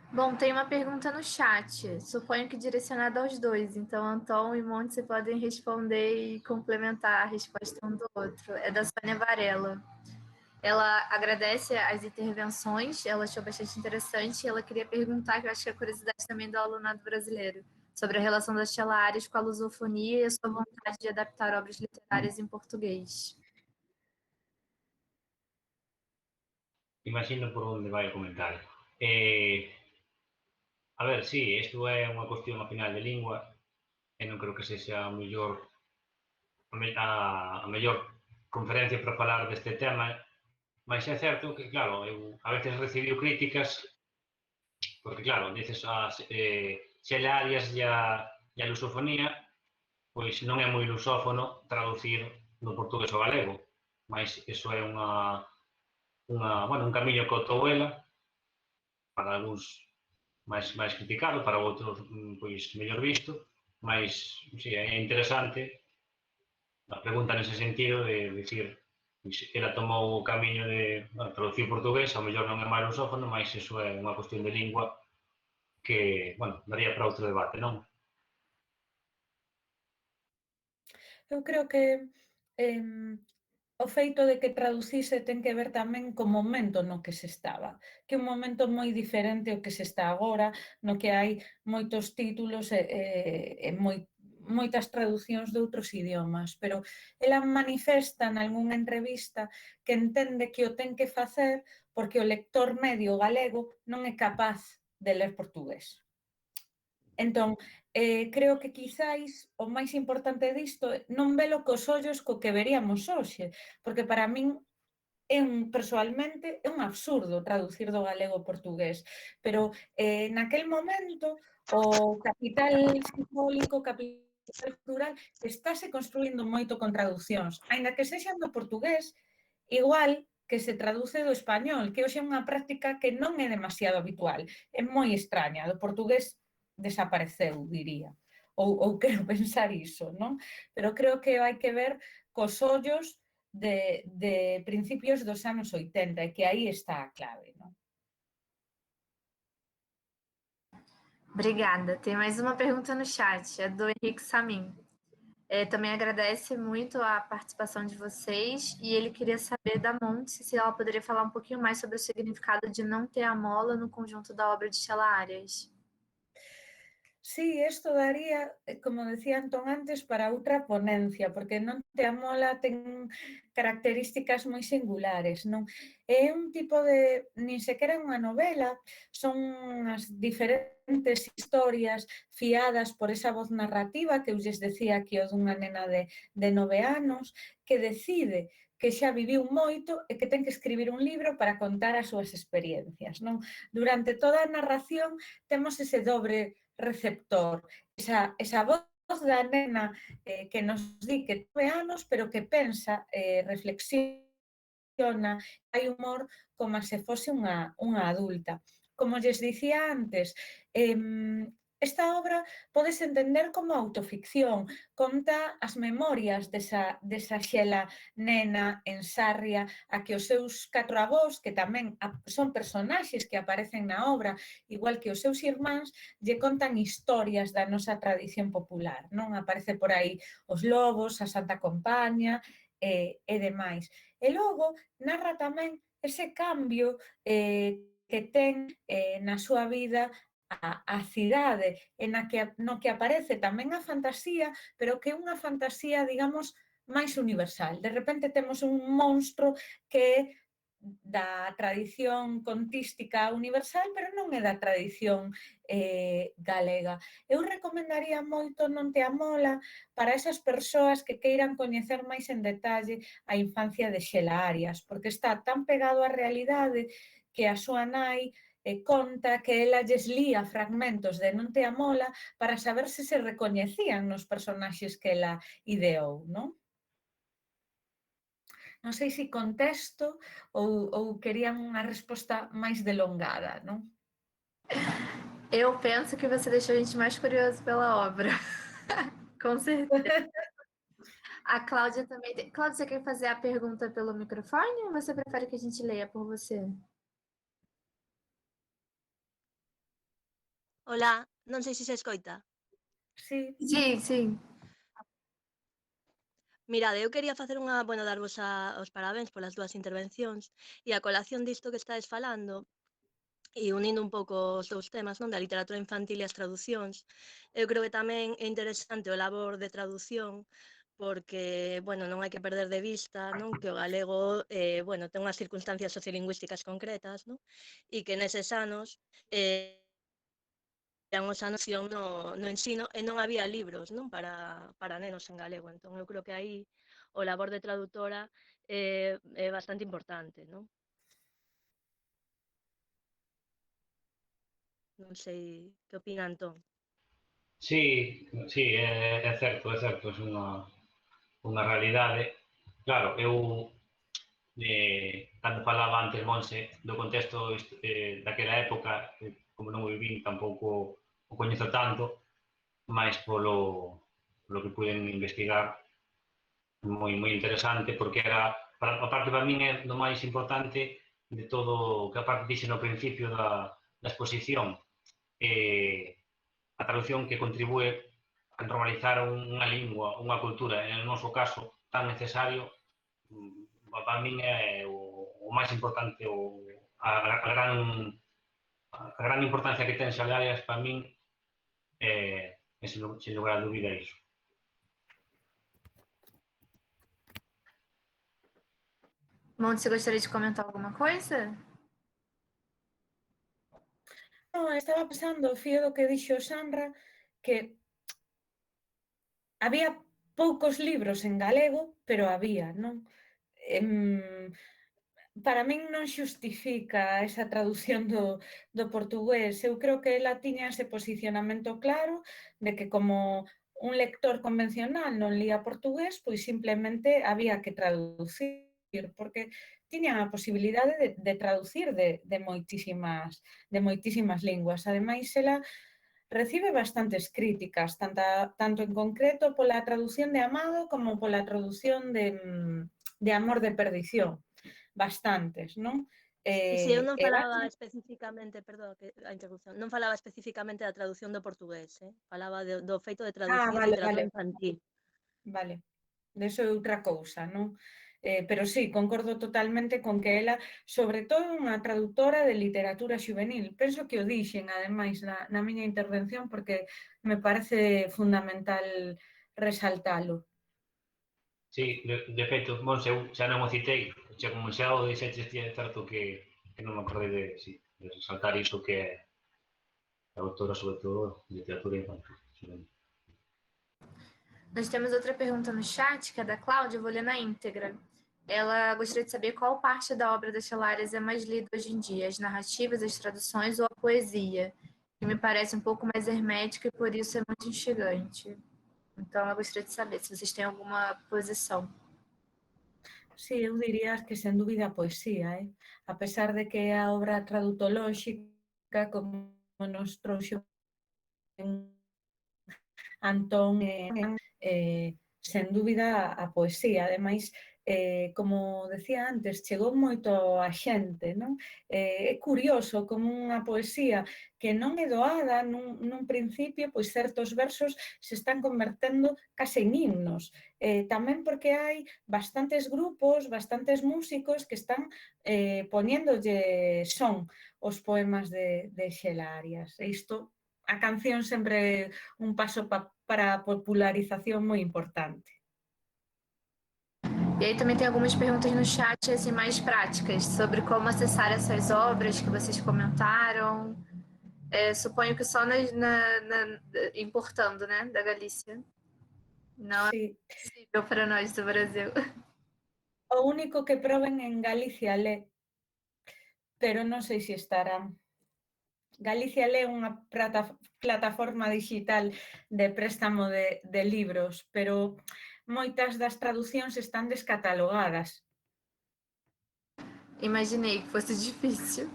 Bom, tem uma pergunta no chat, suponho que direcionada aos dois, então Antão e Monte podem responder e complementar a resposta um do outro. É da Sônia Varela. Ela agradece as intervenções, ela achou bastante interessante e ela queria perguntar, que eu acho que é a curiosidade também do alunado brasileiro, sobre a relação das Stella Arias com a lusofonia e a sua vontade de adaptar obras literárias em português. Imagino por onde vai o comentario. A ver, sí, isto é unha cuestión ao final de lingua e non creo que sexa a mellor conferencia para falar deste tema, mas é certo que, claro, eu a veces recibiu críticas Porque claro, dices xelarias e a lusofonía, pois non é moi lusófono traducir do portugués ao galego, mas iso é un camiño que autoela, para algúns máis criticado, para outros pois mellor visto, mas sí, é interesante a pregunta nese sentido de dicir, ela tomou o camiño de traducir portugués, ao mellor non é máis lusófono, mas iso é unha cuestión de lingua que, daría para outro debate, non? Eu creo que o feito de que traducise ten que ver tamén co momento no que se estaba, que é un momento moi diferente ao que se está agora, no que hai moitos títulos e moitas traducións de outros idiomas, pero ela manifesta nalgúnha entrevista que entende que o ten que facer porque o lector medio galego non é capaz de ler portugués. Entón, creo que quizáis o máis importante disto é non velo cos ollos co que veríamos hoxe, porque para min persoalmente é un absurdo traducir do galego ao portugués, pero naquel momento o capital simbólico, capital cultural, estáse construindo moito con traducións, aínda que sexan do portugués, igual que se traduce do español, que hoxe é unha práctica que non é demasiado habitual, é moi extraña, do portugués desapareceu, diría, ou quero pensar iso, non? Pero creo que hai que ver cos ollos de principios dos anos 80 e que aí está a clave, non? Obrigada. Tem mais uma pergunta no chat, é do Henrique Samin. Também agradece muito a participação de vocês e ele queria saber da Monte se ela poderia falar um pouquinho mais sobre o significado de não ter a mola no conjunto da obra de Stella Arias. Sí, isto daría, como decía Antón antes, para outra ponencia, porque Non te amola ten características moi singulares, non? É un tipo de, nin sequera unha novela, son as diferentes historias fiadas por esa voz narrativa que eu lles decía que o dunha nena de 9 anos, que decide que xa viviu moito e que ten que escribir un libro para contar as súas experiencias, non? Durante toda a narración temos ese dobre receptor, esa voz da nena que nos di que 9 anos, pero que pensa, reflexiona, hai humor como se fose unha adulta. Como lles dicía antes, esta obra podes entender como autoficción, conta as memorias desa Xela nena en Sarria, a que os seus 4 avós, que tamén son personaxes que aparecen na obra, igual que os seus irmáns, lle contan historias da nosa tradición popular, non? Aparece por aí os lobos, a Santa Compaña e demais. E logo narra tamén ese cambio que ten na súa vida a cidade, no que aparece tamén a fantasía, pero que é unha fantasía, digamos, máis universal. De repente temos un monstro que é da tradición contística universal, pero non é da tradición galega. Eu recomendaría moito Non te amola para esas persoas que queiran coñecer máis en detalle a infancia de Xela Arias, porque está tan pegado á realidade que a súa nai conta que ela lles lía fragmentos de Non te amola para saber se recoñecían nos personaxes que ela ideou, non? Non sei se contesto ou querían unha resposta máis delongada, non? Eu penso que você deixou a gente mais curioso pela obra. Com certeza. A Cláudia também tem. Cláudia, você quer fazer a pergunta pelo microfone ou você prefere que a gente leia por você? Hola, non sei se se escoita. Sí. Sim, sim. Mirade, eu quería facer darvos os parabéns polas dúas intervencións e a colación disto que estáis falando e unindo un pouco os dous temas, non, da literatura infantil e as traducións. Eu creo que tamén é interesante o labor de traducción porque, non hai que perder de vista, non, que o galego, ten unhas circunstancias sociolingüísticas concretas, non, e que neses anos eran os anos no ensino e non había libros, non, para nenos en galego. Entón, eu creo que aí o labor de traductora é bastante importante, non? Non sei que opina Antón. Sí, é certo, é unha realidade. Claro, eu, cando falaba antes, Monse, do contexto daquela época, como non o vivín, tampouco o coñezo tanto, máis polo que puiden investigar, moi interesante, porque era, aparte para min é do máis importante de todo, que aparte dixe no principio da exposición, a traducción que contribúe a normalizar unha lingua, unha cultura, en o noso caso tan necesario, para min é o máis importante, a gran importancia que ten Xalarias para min é, sen lugar a dúbida, iso. Monte, você gostaria de comentar alguma coisa? Non, estaba pensando, o fío do que dixo Sandra, que había poucos libros en galego, pero había, non? Para min non xustifica esa traducción do portugués. Eu creo que ela tiña ese posicionamento claro de que como un lector convencional non lía portugués, pois simplemente había que traducir, porque tiñan a posibilidade de traducir de moitísimas linguas. Ademais, ela recibe bastantes críticas, tanto en concreto pola traducción de Amado como pola traducción de Amor de Perdición. Bastantes, non? Si eu non falaba especificamente, perdón, a interrupción, non falaba especificamente da traducción do portugués, falaba do feito de traducir literatura infantil. Vale, deso é outra cousa, non? Pero sí, concordo totalmente con que ela, sobre todo, unha traductora de literatura xuvenil. Penso que o dixen, ademais, na miña intervención, porque me parece fundamental resaltalo. Sí, de feito, Monse, eu xa non o citei, como xa o dixeches, é certo que non me acordei de resaltar iso que é a autora, sobre todo, de literatura infantil. Nós temos outra pergunta no chat, que é da Cláudia, eu vou ler na íntegra. Ela gostaria de saber qual parte da obra da Xalarias é mais lida hoje em dia, as narrativas, as traduções ou a poesia, que me parece um pouco mais hermética e por isso é muito instigante. Então, eu gostaria de saber se vocês têm alguma posição. Sí, eu diría que sen dúbida a poesía, a pesar de que a obra tradutolóxica, como nos trouxe Antón, sen dúbida a poesía. Ademais, como decía antes, chegou moito a xente, non? É curioso como unha poesía que non é doada nun principio, pois certos versos se están convertendo case en himnos. Tamén porque hai bastantes grupos, bastantes músicos que están poñéndolle son os poemas de Xelarias. E isto, a canción sempre un paso para a popularización moi importante. E aí também tem algumas perguntas no chat assim, mais práticas, sobre como acessar essas obras que vocês comentaram. Suponho que só importando, né, da Galícia. Não é possível para nós do Brasil. O único que proben en Galicia Lé, pero non sei se estarán. Galicia Lé é unha plataforma digital de préstamo de libros, pero moitas das traducións están descatalogadas. Imaginei que fosse difícil.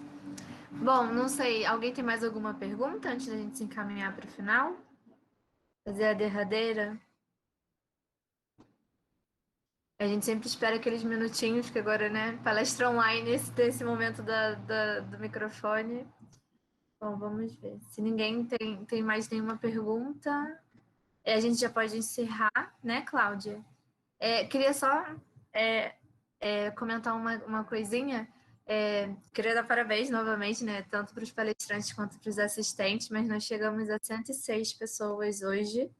Bom, não sei, alguém tem mais alguma pergunta antes da gente se encaminhar para o final? Fazer a derradeira? A gente sempre espera aqueles minutinhos, que agora, né, palestra online, desse momento do microfone. Bom, vamos ver. Se ninguém tem mais nenhuma pergunta, a gente já pode encerrar, né, Cláudia? Queria só comentar uma coisinha. Queria dar parabéns novamente, né, tanto para os palestrantes quanto para os assistentes, mas nós chegamos a 106 pessoas hoje,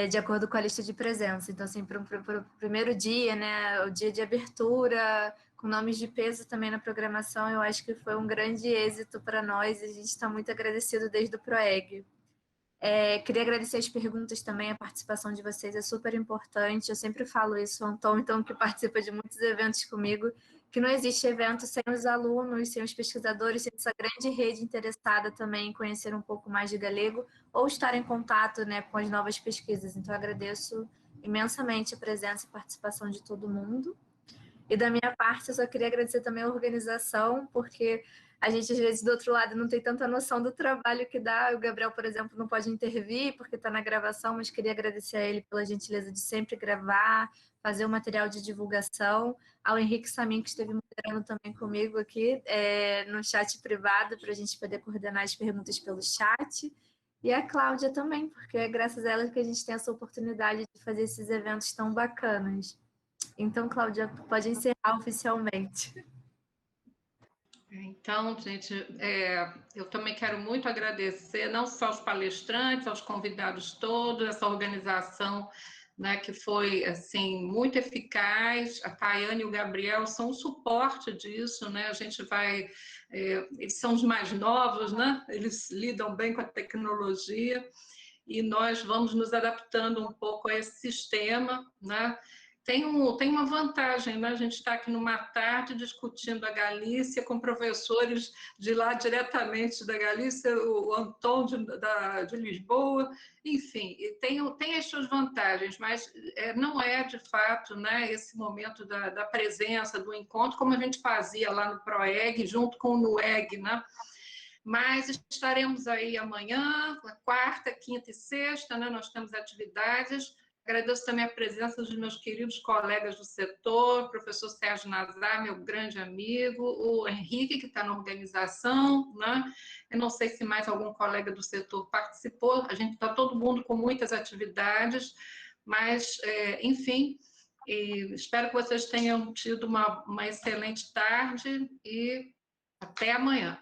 de acordo com a lista de presença. Então, assim, para o primeiro dia, né, o dia de abertura, com nomes de peso também na programação, eu acho que foi um grande êxito para nós e a gente está muito agradecido desde o PROEG. Queria agradecer as perguntas também, a participação de vocês é super importante, eu sempre falo isso, o Antônio, então, que participa de muitos eventos comigo, que não existe evento sem os alunos, sem os pesquisadores, sem essa grande rede interessada também em conhecer um pouco mais de galego ou estar em contato, né, com as novas pesquisas. Então, eu agradeço imensamente a presença e participação de todo mundo. E da minha parte, eu só queria agradecer também a organização, porque a gente, às vezes, do outro lado, não tem tanta noção do trabalho que dá. O Gabriel, por exemplo, não pode intervir, porque está na gravação, mas queria agradecer a ele pela gentileza de sempre gravar, fazer o material de divulgação, ao Henrique Samin, que esteve moderando também comigo aqui no chat privado, para a gente poder coordenar as perguntas pelo chat, e a Cláudia também, porque é graças a ela que a gente tem essa oportunidade de fazer esses eventos tão bacanas. Então, Cláudia, pode encerrar oficialmente. Então, gente, eu também quero muito agradecer, não só aos palestrantes, aos convidados todos, essa organização, né, que foi assim muito eficaz. A Tayane e o Gabriel são o suporte disso, né? A gente vai, eles são os mais novos, né? Eles lidam bem com a tecnologia e nós vamos nos adaptando um pouco a esse sistema, né? Tem uma vantagem, né? A gente está aqui numa tarde discutindo a Galícia com professores de lá diretamente da Galícia, o Antônio de Lisboa, enfim, tem as suas vantagens, mas não é de fato, né, esse momento da presença, do encontro, como a gente fazia lá no PROEG, junto com o NUEG, né? Mas estaremos aí amanhã, quarta, quinta e sexta, né? Nós temos atividades. Agradeço também a presença dos meus queridos colegas do setor, o professor Sérgio Nazar, meu grande amigo, o Henrique, que está na organização, né? Eu não sei se mais algum colega do setor participou, a gente está todo mundo com muitas atividades, mas, enfim, espero que vocês tenham tido uma excelente tarde e até amanhã.